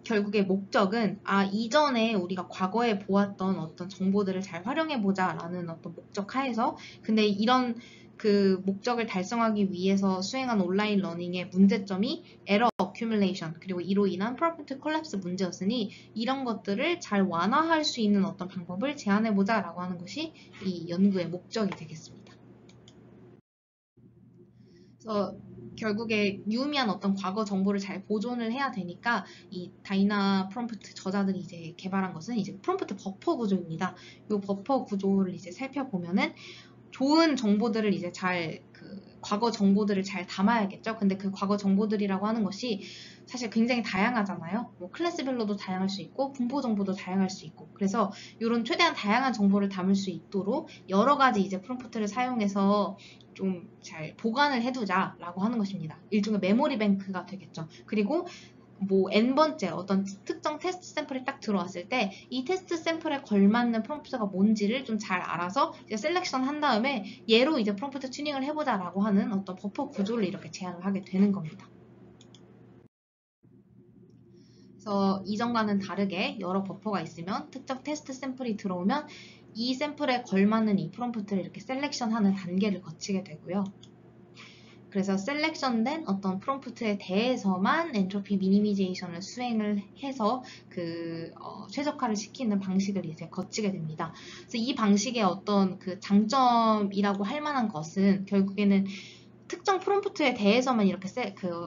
결국에 목적은 이전에 우리가 과거에 보았던 어떤 정보들을 잘 활용해보자 라는 어떤 목적 하에서 근데 이런 그 목적을 달성하기 위해서 수행한 온라인 러닝의 문제점이 에러 어큐뮬레이션 그리고 이로 인한 프롬프트 콜랩스 문제였으니 이런 것들을 잘 완화할 수 있는 어떤 방법을 제안해보자 라고 하는 것이 이 연구의 목적이 되겠습니다. 그래서 결국에 유의미한 어떤 과거 정보를 잘 보존을 해야 되니까 이 다이나 프롬프트 저자들이 이제 개발한 것은 이제 프롬프트 버퍼 구조입니다. 이 버퍼 구조를 이제 살펴보면은 좋은 정보들을 이제 과거 정보들을 잘 담아야겠죠. 근데 그 과거 정보들이라고 하는 것이 사실 굉장히 다양하잖아요. 뭐 클래스별로도 다양할 수 있고 분포 정보도 다양할 수 있고 그래서 이런 최대한 다양한 정보를 담을 수 있도록 여러 가지 이제 프롬프트를 사용해서 좀 잘 보관을 해두자라고 하는 것입니다. 일종의 메모리 뱅크가 되겠죠. 그리고 뭐 n번째 어떤 특정 테스트 샘플이 딱 들어왔을 때 이 테스트 샘플에 걸맞는 프롬프트가 뭔지를 좀 잘 알아서 이제 셀렉션 한 다음에 얘로 이제 프롬프트 튜닝을 해보자라고 하는 어떤 버퍼 구조를 이렇게 제안을 하게 되는 겁니다. 그래서 이전과는 다르게 여러 버퍼가 있으면 특정 테스트 샘플이 들어오면 이 샘플에 걸맞는 이 프롬프트를 이렇게 셀렉션하는 단계를 거치게 되고요. 그래서 셀렉션된 어떤 프롬프트에 대해서만 엔트로피 미니미제이션을 수행을 해서 최적화를 시키는 방식을 이제 거치게 됩니다. 그래서 이 방식의 어떤 그 장점이라고 할 만한 것은 결국에는 특정 프롬프트에 대해서만 이렇게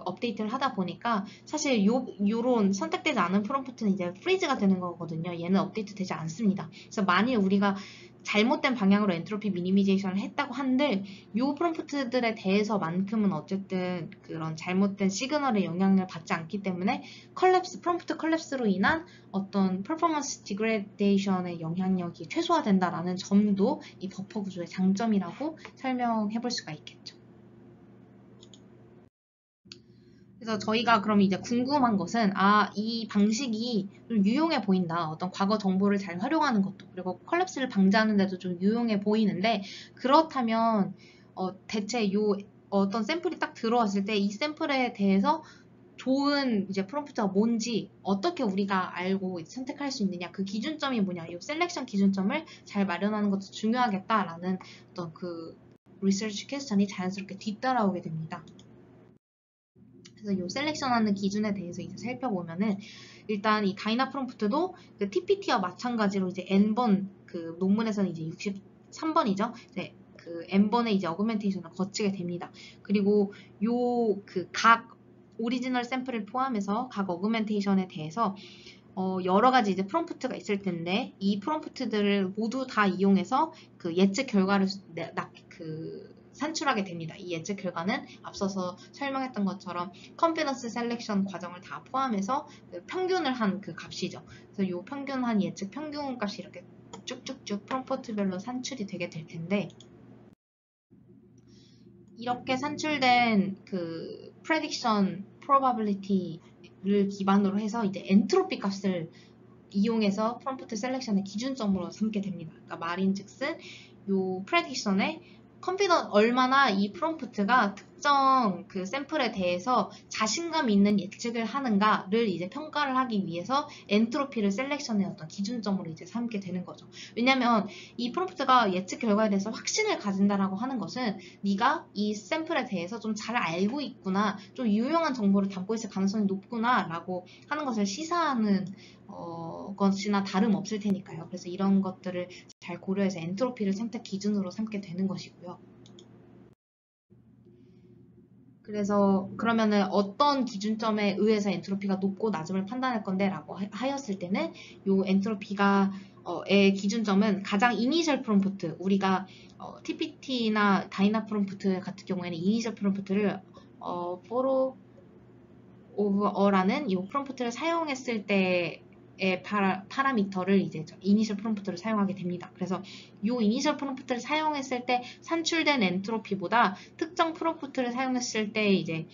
업데이트를 하다 보니까 사실 요런 선택되지 않은 프롬프트는 이제 프리즈가 되는 거거든요. 얘는 업데이트 되지 않습니다. 그래서 만일 우리가 잘못된 방향으로 엔트로피 미니미제이션을 했다고 한들 요 프롬프트들에 대해서만큼은 어쨌든 그런 잘못된 시그널의 영향을 받지 않기 때문에 프롬프트 컬랩스로 인한 어떤 퍼포먼스 디그레데이션의 영향력이 최소화된다라는 점도 이 버퍼 구조의 장점이라고 설명해 볼 수가 있겠죠. 그래서 저희가 그럼 이제 궁금한 것은 이 방식이 좀 유용해 보인다. 어떤 과거 정보를 잘 활용하는 것도 그리고 컬랩스를 방지하는 데도 좀 유용해 보이는데 그렇다면 대체 어떤 샘플이 딱 들어왔을 때 이 샘플에 대해서 좋은 이제 프롬프트가 뭔지 어떻게 우리가 알고 선택할 수 있느냐 그 기준점이 뭐냐 이 셀렉션 기준점을 잘 마련하는 것도 중요하겠다라는 어떤 그 리서치 퀘스천이 자연스럽게 뒤따라오게 됩니다. 그래서 이 셀렉션하는 기준에 대해서 이제 살펴보면은 일단 이 다이나 프롬프트도 그 TPT와 마찬가지로 이제 N번 그 논문에서는 이제 63번이죠. 이제 그 N번의 이제 어그멘테이션을 거치게 됩니다. 그리고 요 그 각 오리지널 샘플을 포함해서 각 어그멘테이션에 대해서 여러 가지 이제 프롬프트가 있을 텐데 이 프롬프트들을 모두 다 이용해서 그 예측 결과를 산출하게 됩니다. 이 예측 결과는 앞서서 설명했던 것처럼 컨피던스 셀렉션 과정을 다 포함해서 그 평균을 한 그 값이죠. 그래서 이 평균한 예측 평균 값이 이렇게 쭉쭉쭉 프롬프트별로 산출이 되게 될 텐데 이렇게 산출된 그 prediction probability를 기반으로 해서 이제 엔트로피 값을 이용해서 프롬프트 셀렉션의 기준점으로 삼게 됩니다. 그러니까 말인즉슨 요 prediction에 얼마나 이 프롬프트가 특정 그 샘플에 대해서 자신감 있는 예측을 하는가를 이제 평가를 하기 위해서 엔트로피를 셀렉션의 어떤 기준점으로 이제 삼게 되는 거죠. 왜냐면 이 프롬프트가 예측 결과에 대해서 확신을 가진다라고 하는 것은 네가 이 샘플에 대해서 좀 잘 알고 있구나, 좀 유용한 정보를 담고 있을 가능성이 높구나 라고 하는 것을 시사하는 것이나 다름없을 테니까요. 그래서 이런 것들을 잘 고려해서 엔트로피를 선택 기준으로 삼게 되는 것이고요. 그래서 그러면은 어떤 기준점에 의해서 엔트로피가 높고 낮음을 판단할 건데 라고 하였을 때는 이 엔트로피가 의 기준점은 가장 이니셜 프롬프트 우리가 TPT나 다이나 프롬프트 같은 경우에는 이니셜 프롬프트를 for over라는 이 프롬프트를 사용했을 때의 파라미터를 이제 이니셜 프롬프트를 사용하게 됩니다. 그래서 이 이니셜 프롬프트를 사용했을 때 산출된 엔트로피보다 특정 프롬프트를 사용했을 때 이제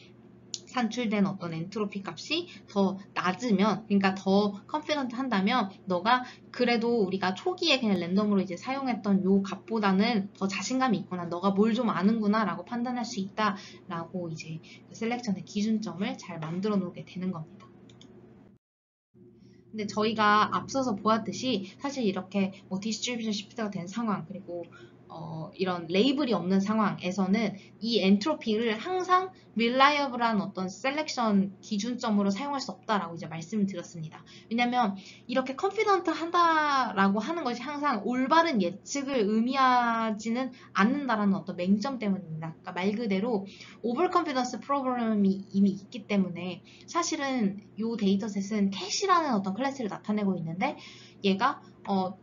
산출된 어떤 엔트로피 값이 더 낮으면, 그러니까 더 컨피던트 한다면 너가 그래도 우리가 초기에 그냥 랜덤으로 이제 사용했던 요 값보다는 더 자신감이 있구나, 너가 뭘 좀 아는구나 라고 판단할 수 있다 라고 이제 그 셀렉션의 기준점을 잘 만들어 놓게 되는 겁니다. 근데 저희가 앞서서 보았듯이 사실 이렇게 뭐 디스트리뷰션 시프트가 된 상황 그리고 이런 레이블이 없는 상황에서는 이 엔트로피를 항상 릴라이어블한 어떤 셀렉션 기준점으로 사용할 수 없다라고 이제 말씀을 드렸습니다. 왜냐면 이렇게 컨피던트 한다라고 하는 것이 항상 올바른 예측을 의미하지는 않는다라는 어떤 맹점 때문입니다. 그러니까 말 그대로 오버 컨피던스 프로그램이 이미 있기 때문에 사실은 이 데이터셋은 캐시라는 어떤 클래스를 나타내고 있는데 얘가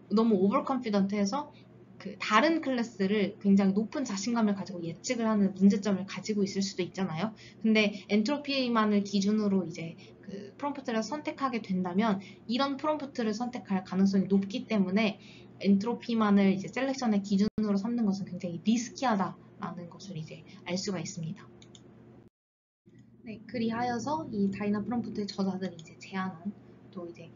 너무 오버 컨피던트해서 그 다른 클래스를 굉장히 높은 자신감을 가지고 예측을 하는 문제점을 가지고 있을 수도 있잖아요. 근데 엔트로피만을 기준으로 이제 그 프롬프트를 선택하게 된다면 이런 프롬프트를 선택할 가능성이 높기 때문에 엔트로피만을 이제 셀렉션의 기준으로 삼는 것은 굉장히 리스키하다라는 것을 이제 알 수가 있습니다. 네, 그리하여서 이 다이나 프롬프트의 저자들이 이제 제안한 또 이제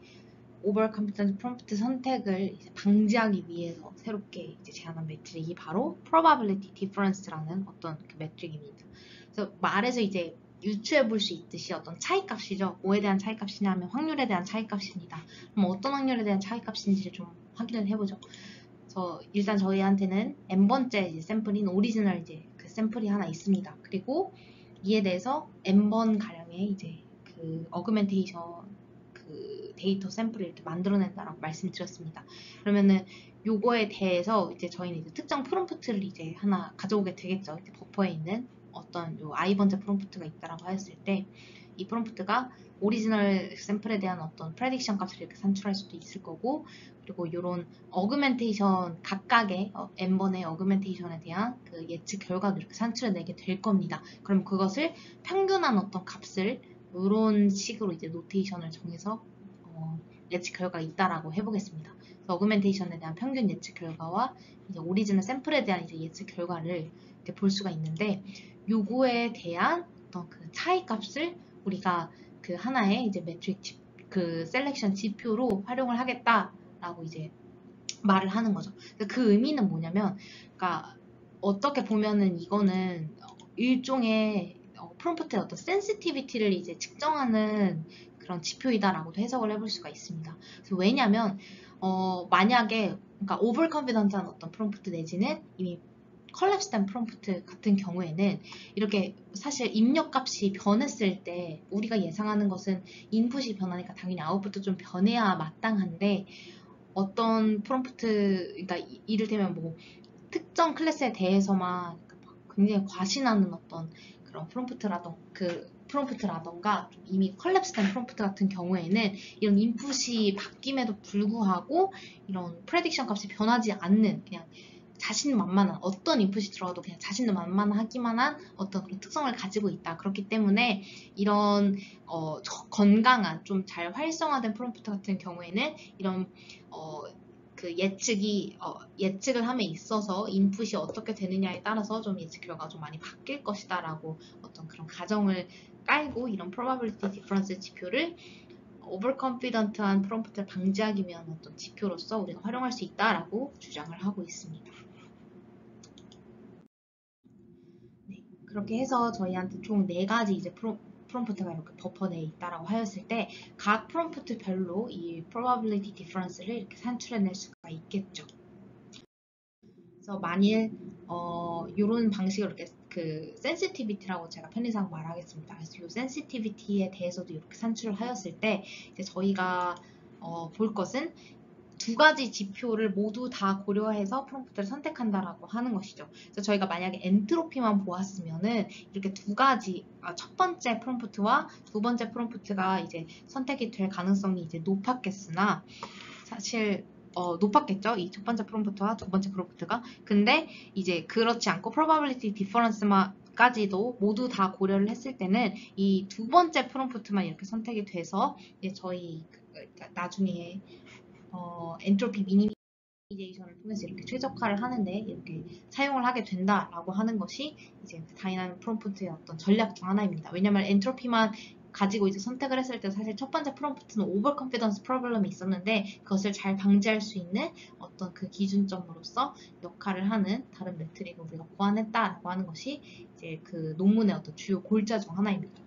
오버 컴피턴트 프롬프트 선택을 이제 방지하기 위해서 새롭게 이제 제안한 매트릭이 바로 probability difference라는 어떤 그 매트릭입니다. 그래서 말에서 이제 유추해 볼 수 있듯이 어떤 차이값이죠. 뭐에 대한 차이값이냐면 확률에 대한 차이값입니다. 그럼 어떤 확률에 대한 차이값인지를 좀 확인을 해보죠. 일단 저희한테는 n번째 이제 샘플인 오리지널 이제 그 샘플이 하나 있습니다. 그리고 이에 대해서 n번 가량의 이제 그 어그멘테이션 그 데이터 샘플을 이렇게 만들어낸다라고 말씀드렸습니다. 그러면은 요거에 대해서 이제 저희는 이제 특정 프롬프트를 이제 하나 가져오게 되겠죠. 이제 버퍼에 있는 어떤 요 i번째 프롬프트가 있다라고 하였을 때 이 프롬프트가 오리지널 샘플에 대한 어떤 프레딕션 값을 이렇게 산출할 수도 있을 거고, 그리고 이런 어그멘테이션 각각의 n번의 어그멘테이션에 대한 그 예측 결과도 이렇게 산출해내게 될 겁니다. 그럼 그것을 평균한 어떤 값을 이런 식으로 이제 노테이션을 정해서 예측 결과가 있다라고 해보겠습니다. 그래서 어그멘테이션에 대한 평균 예측 결과와 이제 오리지널 샘플에 대한 이제 예측 결과를 이렇게 볼 수가 있는데, 요거에 대한 어떤 그 차이 값을 우리가 그 하나의 이제 매트릭 그 셀렉션 지표로 활용을 하겠다라고 이제 말을 하는 거죠. 그 의미는 뭐냐면, 그러니까 어떻게 보면은 이거는 일종의 프롬프트의 어떤 센시티비티를 이제 측정하는 그런 지표이다라고도 해석을 해볼 수가 있습니다. 그래서 왜냐면 만약에 그러니까 오버 컨피던트한 어떤 프롬프트 내지는 이미 컬랩스된 프롬프트 같은 경우에는 이렇게 사실 입력값이 변했을 때 우리가 예상하는 것은 인풋이 변하니까 당연히 아웃풋도 좀 변해야 마땅한데, 어떤 프롬프트, 그러니까 이를테면 뭐 특정 클래스에 대해서만 굉장히 과신하는 어떤 그런 프롬프트라던가 좀 이미 컬랩스된 프롬프트 같은 경우에는 이런 인풋이 바뀜에도 불구하고 이런 프레딕션 값이 변하지 않는, 그냥 자신만만한, 어떤 인풋이 들어가도 그냥 자신만만하기만 한 어떤 그런 특성을 가지고 있다. 그렇기 때문에 이런 건강한 좀 잘 활성화된 프롬프트 같은 경우에는 이런 그 예측을 함에 있어서 인풋이 어떻게 되느냐에 따라서 좀 예측 결과가 좀 많이 바뀔 것이다 라고 어떤 그런 가정을 깔고 이런 probability difference 지표를 overconfident한 프롬프트를 방지하기 위한 어떤 지표로서 우리가 활용할 수 있다라고 주장을 하고 있습니다. 네, 그렇게 해서 저희한테 총 4가지 이제 프롬프트가 이렇게 버퍼내에 있다라고 하였을 때 각 프롬프트별로 이 probability difference를 이렇게 산출해낼 수가 있겠죠. 그래서 만일 이런 방식으로 이렇게 그 sensitivity라고 제가 편의상 말하겠습니다. 그래서 이 sensitivity에 대해서도 이렇게 산출을 하였을 때 이제 저희가 볼 것은 2가지 지표를 모두 다 고려해서 프롬프트를 선택한다라고 하는 것이죠. 그래서 저희가 만약에 엔트로피만 보았으면은 이렇게 2가지, 첫 번째 프롬프트와 2번째 프롬프트가 이제 선택이 될 가능성이 이제 높았겠으나, 사실 높았겠죠. 이 첫 번째 프롬프트와 2번째 프롬프트가. 근데 이제 그렇지 않고 probability difference까지도 모두 다 고려를 했을 때는 이 2번째 프롬프트만 이렇게 선택이 돼서 이제 저희 나중에 엔트로피 미니미제이션을 통해서 이렇게 최적화를 하는데 이렇게 사용을 하게 된다라고 하는 것이 이제 다이나믹 프롬프트의 어떤 전략 중 하나입니다. 왜냐면 엔트로피만 가지고 이제 선택을 했을 때 사실 첫 번째 프롬프트는 오버 컨피던스 프로블럼이 있었는데 그것을 잘 방지할 수 있는 어떤 그 기준점으로서 역할을 하는 다른 매트릭을 우리가 보완했다라고 하는 것이 이제 그 논문의 어떤 주요 골자 중 하나입니다.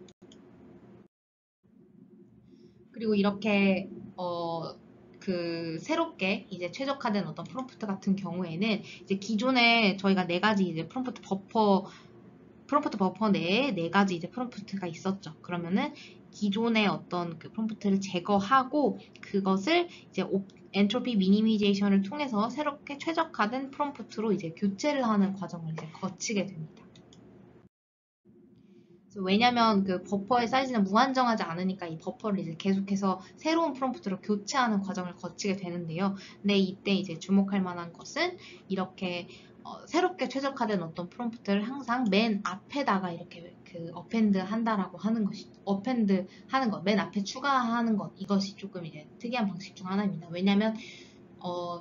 그리고 이렇게 그 새롭게 이제 최적화된 어떤 프롬프트 같은 경우에는 이제 기존에 저희가 4가지 이제 프롬프트 버퍼 내에 4가지 이제 프롬프트가 있었죠. 그러면은 기존의 어떤 그 프롬프트를 제거하고 그것을 이제 엔트로피 미니미제이션을 통해서 새롭게 최적화된 프롬프트로 이제 교체를 하는 과정을 이제 거치게 됩니다. 왜냐면 그 버퍼의 사이즈는 무한정하지 않으니까 이 버퍼를 이제 계속해서 새로운 프롬프트로 교체하는 과정을 거치게 되는데요. 근데 이때 이제 주목할 만한 것은 이렇게 새롭게 최적화된 어떤 프롬프트를 항상 맨 앞에다가 이렇게 그 어펜드 한다라고 하는 것이, 어펜드 하는 것, 맨 앞에 추가하는 것, 이것이 조금 이제 특이한 방식 중 하나입니다. 왜냐면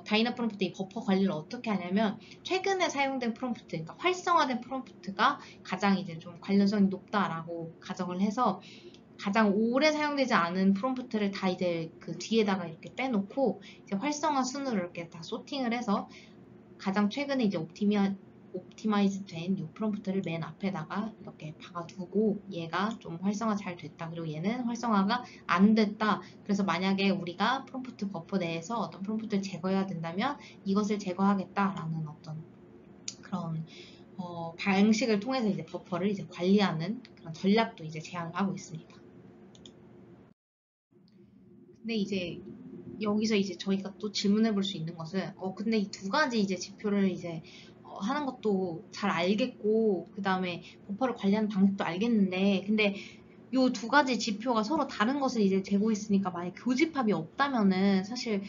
다이너 프롬프트 이 버퍼 관리를 어떻게 하냐면 최근에 사용된 프롬프트, 그러니까 활성화된 프롬프트가 가장 이제 좀 관련성이 높다라고 가정을 해서 가장 오래 사용되지 않은 프롬프트를 다 이제 그 뒤에다가 이렇게 빼놓고 이제 활성화 순으로 이렇게 다 소팅을 해서 가장 최근에 이제 옵티마이즈 된 이 프롬프트를 맨 앞에다가 이렇게 박아두고 얘가 좀 활성화 잘 됐다. 그리고 얘는 활성화가 안 됐다. 그래서 만약에 우리가 프롬프트 버퍼 내에서 어떤 프롬프트를 제거해야 된다면 이것을 제거하겠다라는 어떤 그런 방식을 통해서 이제 버퍼를 이제 관리하는 그런 전략도 이제 제안을 하고 있습니다. 근데 이제 여기서 이제 저희가 또 질문해 볼 수 있는 것은 근데 이 2가지 이제 지표를 이제 하는 것도 잘 알겠고, 그 다음에 버퍼를 관리하는 방식도 알겠는데, 근데 요 두 가지 지표가 서로 다른 것을 이제 재고 있으니까 만약 교집합이 없다면은 사실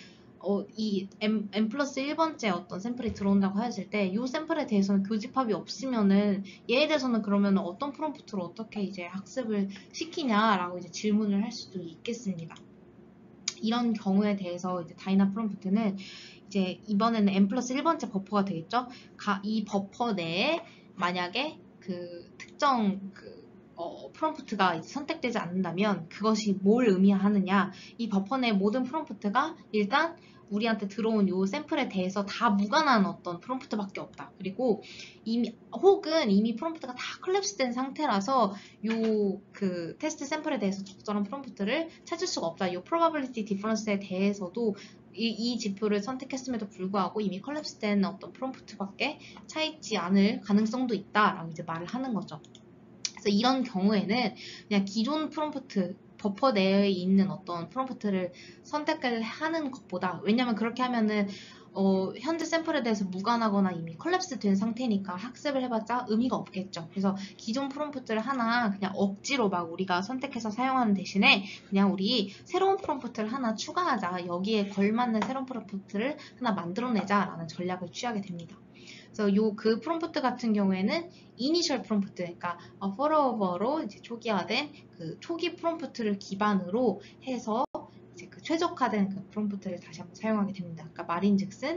이 M 플러스 1번째 어떤 샘플이 들어온다고 했을 때 요 샘플에 대해서는 교집합이 없으면은 얘에 대해서는 그러면 어떤 프롬프트로 어떻게 이제 학습을 시키냐라고 이제 질문을 할 수도 있겠습니다. 이런 경우에 대해서 이제 다이나 프롬프트는 이제 이번에는 M 플러스 1번째 버퍼가 되겠죠. 이 버퍼 내에 만약에 그 특정 프롬프트가 이제 선택되지 않는다면 그것이 뭘 의미하느냐, 이 버퍼 내 모든 프롬프트가 일단 우리한테 들어온 요 샘플에 대해서 다 무관한 어떤 프롬프트밖에 없다. 그리고 혹은 이미 프롬프트가 다 컬랩스된 상태라서 요 그 테스트 샘플에 대해서 적절한 프롬프트를 찾을 수가 없다. 요 probability difference에 대해서도 이 지표를 선택했음에도 불구하고 이미 컬랩스된 어떤 프롬프트밖에 차있지 않을 가능성도 있다라고 이제 말을 하는 거죠. 그래서 이런 경우에는 그냥 기존 프롬프트, 버퍼 내에 있는 어떤 프롬프트를 선택을 하는 것보다, 왜냐면 그렇게 하면은 현재 샘플에 대해서 무관하거나 이미 컬랩스 된 상태니까 학습을 해봤자 의미가 없겠죠. 그래서 기존 프롬프트를 하나 그냥 억지로 막 우리가 선택해서 사용하는 대신에 그냥 우리 새로운 프롬프트를 하나 추가하자, 여기에 걸맞는 새로운 프롬프트를 하나 만들어내자라는 전략을 취하게 됩니다. 그래서 그 프롬프트 같은 경우에는 이니셜 프롬프트, 그러니까 포로버로 이제 초기화된 그 초기 프롬프트를 기반으로 해서 이제 그 최적화된 그 프롬프트를 다시 한번 사용하게 됩니다. 그러니까 말인즉슨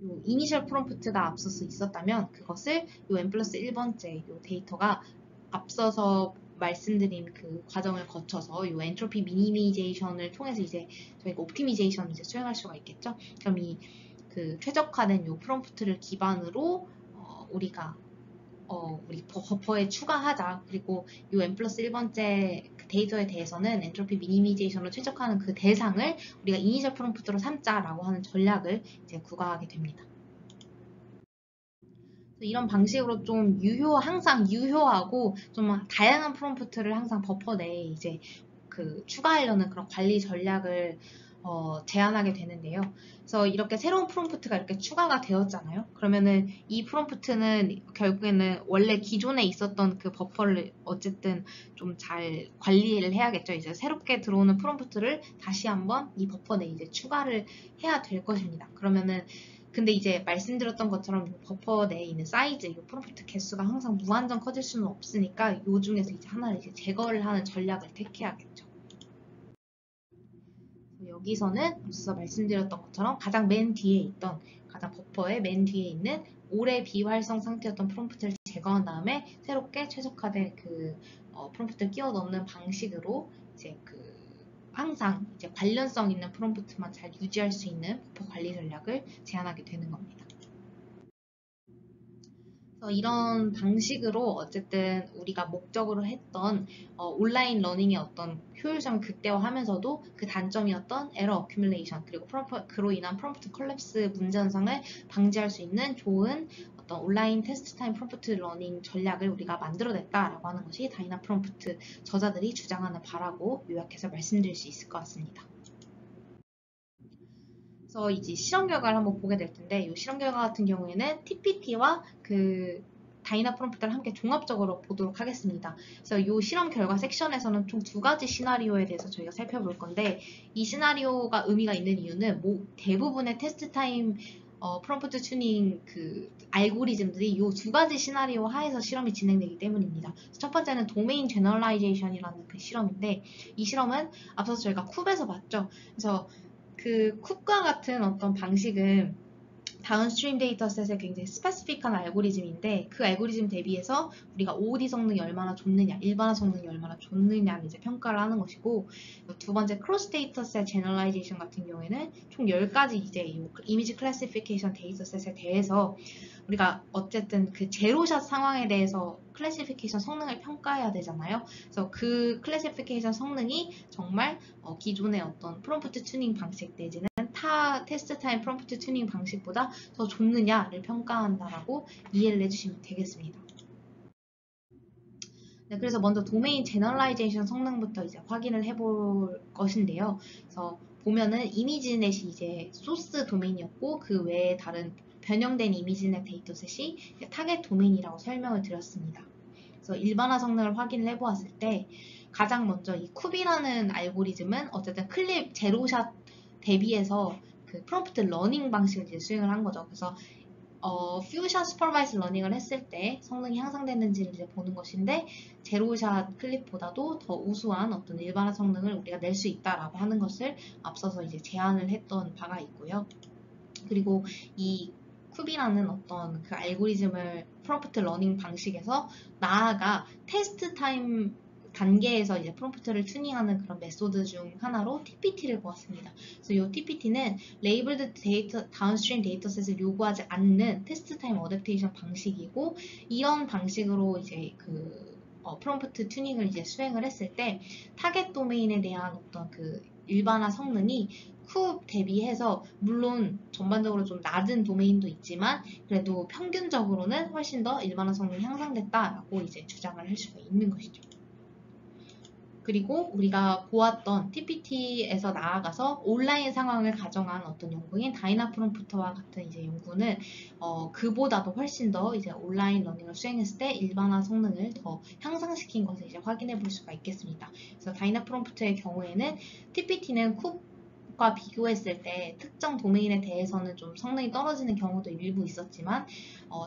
요 이니셜 프롬프트가 앞서서 있었다면 그것을 요 M 플러스 1번째 요 데이터가 앞서서 말씀드린 그 과정을 거쳐서 요 엔트로피 미니미제이션을 통해서 이제 저희가 옵티미제이션을 이제 수행할 수가 있겠죠. 그럼 그 최적화된 요 프롬프트를 기반으로 우리가 우리 버퍼에 추가하자. 그리고 요 M 플러스 1번째 그 데이터에 대해서는 엔트로피 미니미제이션을 최적화하는 그 대상을 우리가 이니셜 프롬프트로 삼자라고 하는 전략을 이제 구가하게 됩니다. 이런 방식으로 좀 항상 유효하고 좀 다양한 프롬프트를 항상 버퍼 내에 이제 그 추가하려는 그런 관리 전략을 제안하게 되는데요. 그래서 이렇게 새로운 프롬프트가 이렇게 추가가 되었잖아요. 그러면은 이 프롬프트는 결국에는 원래 기존에 있었던 그 버퍼를 어쨌든 좀 잘 관리를 해야겠죠. 이제 새롭게 들어오는 프롬프트를 다시 한번 이 버퍼 내에 이제 추가를 해야 될 것입니다. 그러면은 근데 이제 말씀드렸던 것처럼 버퍼 내에 있는 사이즈, 이 프롬프트 개수가 항상 무한정 커질 수는 없으니까 이 중에서 이제 하나를 이제 제거를 하는 전략을 택해야겠죠. 여기서는 앞서 말씀드렸던 것처럼 가장 버퍼의 맨 뒤에 있는 오래 비활성 상태였던 프롬프트를 제거한 다음에 새롭게 최적화된 그 프롬프트를 끼워 넣는 방식으로 이제 항상 이제 관련성 있는 프롬프트만 잘 유지할 수 있는 버퍼 관리 전략을 제안하게 되는 겁니다. 이런 방식으로 어쨌든 우리가 목적으로 했던 온라인 러닝의 어떤 효율성을 극대화하면서도 그 단점이었던 에러 어큐뮬레이션 그리고 그로 인한 프롬프트 컬랩스 문제 현상을 방지할 수 있는 좋은 어떤 온라인 테스트 타임 프롬프트 러닝 전략을 우리가 만들어냈다라고 하는 것이 다이나 프롬프트 저자들이 주장하는 바라고 요약해서 말씀드릴 수 있을 것 같습니다. 그래서 이제 실험 결과를 한번 보게 될 텐데 이 실험 결과 같은 경우에는 TPT와 그 다이나 프롬프트를 함께 종합적으로 보도록 하겠습니다. 그래서 이 실험 결과 섹션에서는 총 두 가지 시나리오에 대해서 저희가 살펴볼 건데 이 시나리오가 의미가 있는 이유는 대부분의 테스트 타임 프롬프트 튜닝 그 알고리즘들이 이 두 가지 시나리오 하에서 실험이 진행되기 때문입니다. 첫 번째는 도메인 제너럴라이제이션이라는 그 실험인데 이 실험은 앞서서 저희가 쿱에서 봤죠. 그래서 그 쿱과 같은 어떤 방식은 다운스트림 데이터셋의 굉장히 스페시픽한 알고리즘인데 그 알고리즘 대비해서 우리가 OOD 성능이 얼마나 좋느냐, 일반화 성능이 얼마나 좋느냐를 이제 평가를 하는 것이고 두 번째 크로스 데이터셋 제너럴라이제이션 같은 경우에는 총 10가지 이제 이미지 클래시피케이션 데이터셋에 대해서 우리가 어쨌든 그 제로샷 상황에 대해서 클래시피케이션 성능을 평가해야 되잖아요. 그래서 그 클래시피케이션 성능이 정말 기존의 어떤 프롬프트 튜닝 방식 내지는 타 테스트 타임 프롬프트 튜닝 방식보다 더 좋느냐를 평가한다라고 이해를 해주시면 되겠습니다. 네, 그래서 먼저 도메인 제너럴라이제이션 성능부터 이제 확인을 해볼 것인데요. 그래서 보면은 이미지넷이 이제 소스 도메인이었고 그 외에 다른 변형된 이미지넷 데이터셋이 타겟 도메인이라고 설명을 드렸습니다. 그래서 일반화 성능을 확인을 해보았을 때 가장 먼저 이 쿱이라는 알고리즘은 어쨌든 클립 제로샷 대비해서 그 프롬프트 러닝 방식을 이제 수행을 한 거죠. 그래서 퓨샷 슈퍼바이즈 러닝을 했을 때 성능이 향상됐는지를 이제 보는 것인데 제로샷 클립보다도 더 우수한 어떤 일반화 성능을 우리가 낼 수 있다라고 하는 것을 앞서서 이제 제안을 했던 바가 있고요. 그리고 이 쿱이라는 어떤 그 알고리즘을 프롬프트 러닝 방식에서 나아가 테스트 타임 단계에서 이제 프롬프트를 튜닝하는 그런 메소드 중 하나로 TPT를 보았습니다. 그래서 이 TPT는 레이블드 데이터, 다운스트림 데이터셋을 요구하지 않는 테스트 타임 어댑테이션 방식이고, 이런 방식으로 이제 프롬프트 튜닝을 이제 수행을 했을 때 타겟 도메인에 대한 어떤 그 일반화 성능이 쿱 대비해서 물론 전반적으로 좀 낮은 도메인도 있지만 그래도 평균적으로는 훨씬 더 일반화 성능이 향상됐다라고 이제 주장을 할 수가 있는 것이죠. 그리고 우리가 보았던 TPT에서 나아가서 온라인 상황을 가정한 어떤 연구인 다이나프롬프트와 같은 이제 연구는 그보다도 훨씬 더 이제 온라인 러닝을 수행했을 때 일반화 성능을 더 향상시킨 것을 이제 확인해 볼 수가 있겠습니다. 그래서 다이나프롬프트의 경우에는 TPT는 쿱과 비교했을 때 특정 도메인에 대해서는 좀 성능이 떨어지는 경우도 일부 있었지만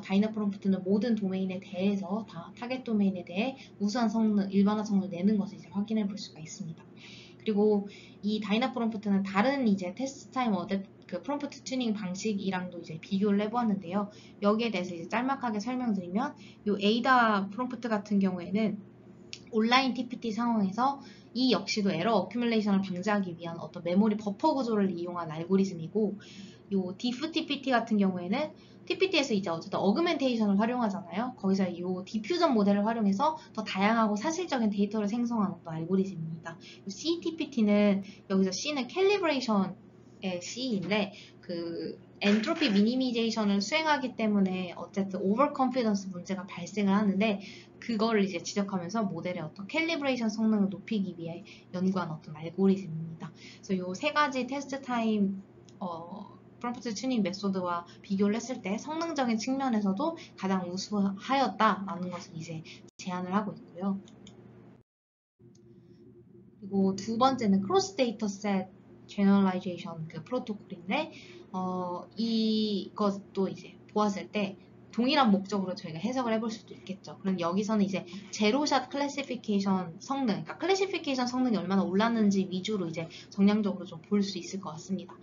다이나프롬프트는 모든 도메인에 대해서 다 타겟 도메인에 대해 우수한 성능, 일반화 성능을 내는 것을 이제 확인해 볼 수가 있습니다. 그리고 이 다이나프롬프트는 다른 이제 테스트 타임 그 프롬프트 튜닝 방식이랑도 이제 비교를 해보았는데요. 여기에 대해서 이제 짤막하게 설명드리면 이 에이다 프롬프트 같은 경우에는 온라인 TPT 상황에서 이 역시도 에러 어큐뮬레이션을 방지하기 위한 어떤 메모리 버퍼 구조를 이용한 알고리즘이고, 요 디프 TPT 같은 경우에는 TPT에서 이제 어쨌든 어그멘테이션을 활용하잖아요. 거기서 이 디퓨전 모델을 활용해서 더 다양하고 사실적인 데이터를 생성하는 또 알고리즘입니다. CTPT는 여기서 C는 캘리브레이션의 C인데 그 엔트로피 미니미제이션을 수행하기 때문에 어쨌든 오버 컨피던스 문제가 발생을 하는데 그거를 이제 지적하면서 모델의 어떤 캘리브레이션 성능을 높이기 위해 연구한 어떤 알고리즘입니다. 그래서 이 세 가지 테스트 타임 프롬프트 튜닝 메소드와 비교를 했을 때 성능적인 측면에서도 가장 우수하였다라는 것을 이제 제안을 하고 있고요. 그리고 두 번째는 크로스 데이터셋 제너럴라이제이션 그 프로토콜인데 이것도 이제 보았을 때 동일한 목적으로 저희가 해석을 해볼 수도 있겠죠. 그럼 여기서는 이제 제로샷 클래시피케이션 성능, 그러니까 클래시피케이션 성능이 얼마나 올랐는지 위주로 이제 정량적으로 좀 볼 수 있을 것 같습니다.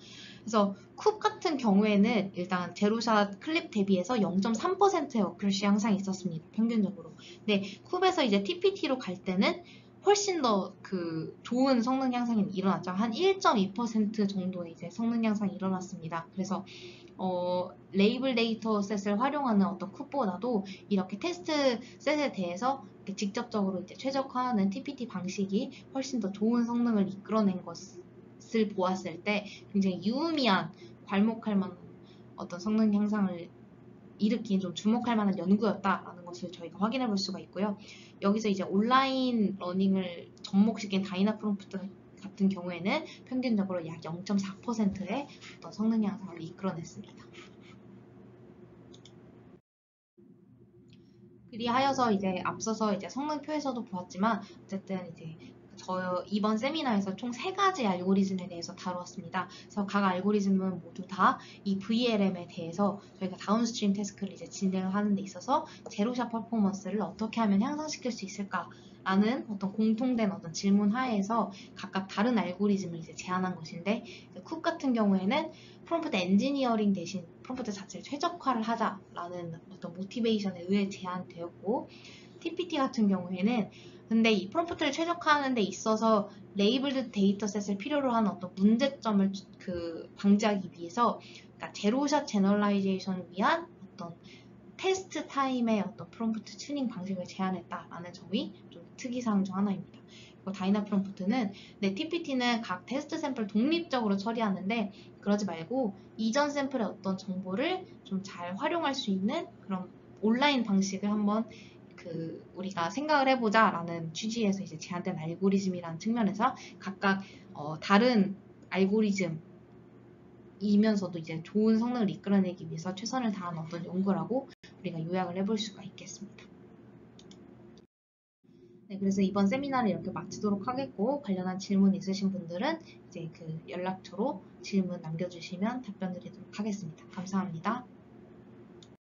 그래서 쿱 같은 경우에는 일단 제로샷 클립 대비해서 0.3%의 어큐러시 향상이 있었습니다. 평균적으로. 근데 쿱에서 이제 TPT로 갈 때는 훨씬 더 그 좋은 성능 향상이 일어났죠. 한 1.2% 정도의 이제 성능 향상이 일어났습니다. 그래서 레이블 데이터셋을 활용하는 어떤 쿱보다도 이렇게 테스트 셋에 대해서 직접적으로 이제 최적화하는 TPT 방식이 훨씬 더 좋은 성능을 이끌어낸 것을 보았을 때 굉장히 유의미한 괄목할 만한 어떤 성능 향상을 일으킨 좀 주목할 만한 연구였다라는 것을 저희가 확인해 볼 수가 있고요. 여기서 이제 온라인 러닝을 접목시킨 다이나프롬프트 같은 경우에는 평균적으로 약 0.4%의 어떤 성능 향상을 이끌어냈습니다. 그리하여서 이제 앞서서 이제 성능표에서도 보았지만 어쨌든 이제 이번 세미나에서 총 3가지 알고리즘에 대해서 다루었습니다. 그래서 각 알고리즘은 모두 다 이 VLM에 대해서 저희가 다운스트림 태스크를 이제 진행을 하는 데 있어서 제로샷 퍼포먼스를 어떻게 하면 향상시킬 수 있을까라는 어떤 공통된 어떤 질문 하에서 각각 다른 알고리즘을 이제 제안한 것인데, 쿱 같은 경우에는 프롬프트 엔지니어링 대신 프롬프트 자체를 최적화를 하자라는 어떤 모티베이션에 의해 제안되었고, TPT 같은 경우에는 근데 이 프롬프트를 최적화하는 데 있어서 레이블드 데이터셋을 필요로 하는 어떤 문제점을 방지하기 위해서, 그러니까 제로샷 제너럴라이제이션을 위한 어떤 테스트 타임의 어떤 프롬프트 튜닝 방식을 제안했다라는 점이 좀 특이사항 중 하나입니다. 그리고 다이나 프롬프트는 TPT는 각 테스트 샘플 독립적으로 처리하는데 그러지 말고 이전 샘플의 어떤 정보를 좀 잘 활용할 수 있는 그런 온라인 방식을 한번 우리가 생각을 해보자 라는 취지에서 이제 제안된 알고리즘이라는 측면에서 각각 다른 알고리즘이 이면서도 이제 좋은 성능을 이끌어내기 위해서 최선을 다한 어떤 연구라고 우리가 요약을 해볼 수가 있겠습니다. 네, 그래서 이번 세미나를 이렇게 마치도록 하겠고, 관련한 질문 있으신 분들은 이제 그 연락처로 질문 남겨주시면 답변 드리도록 하겠습니다. 감사합니다.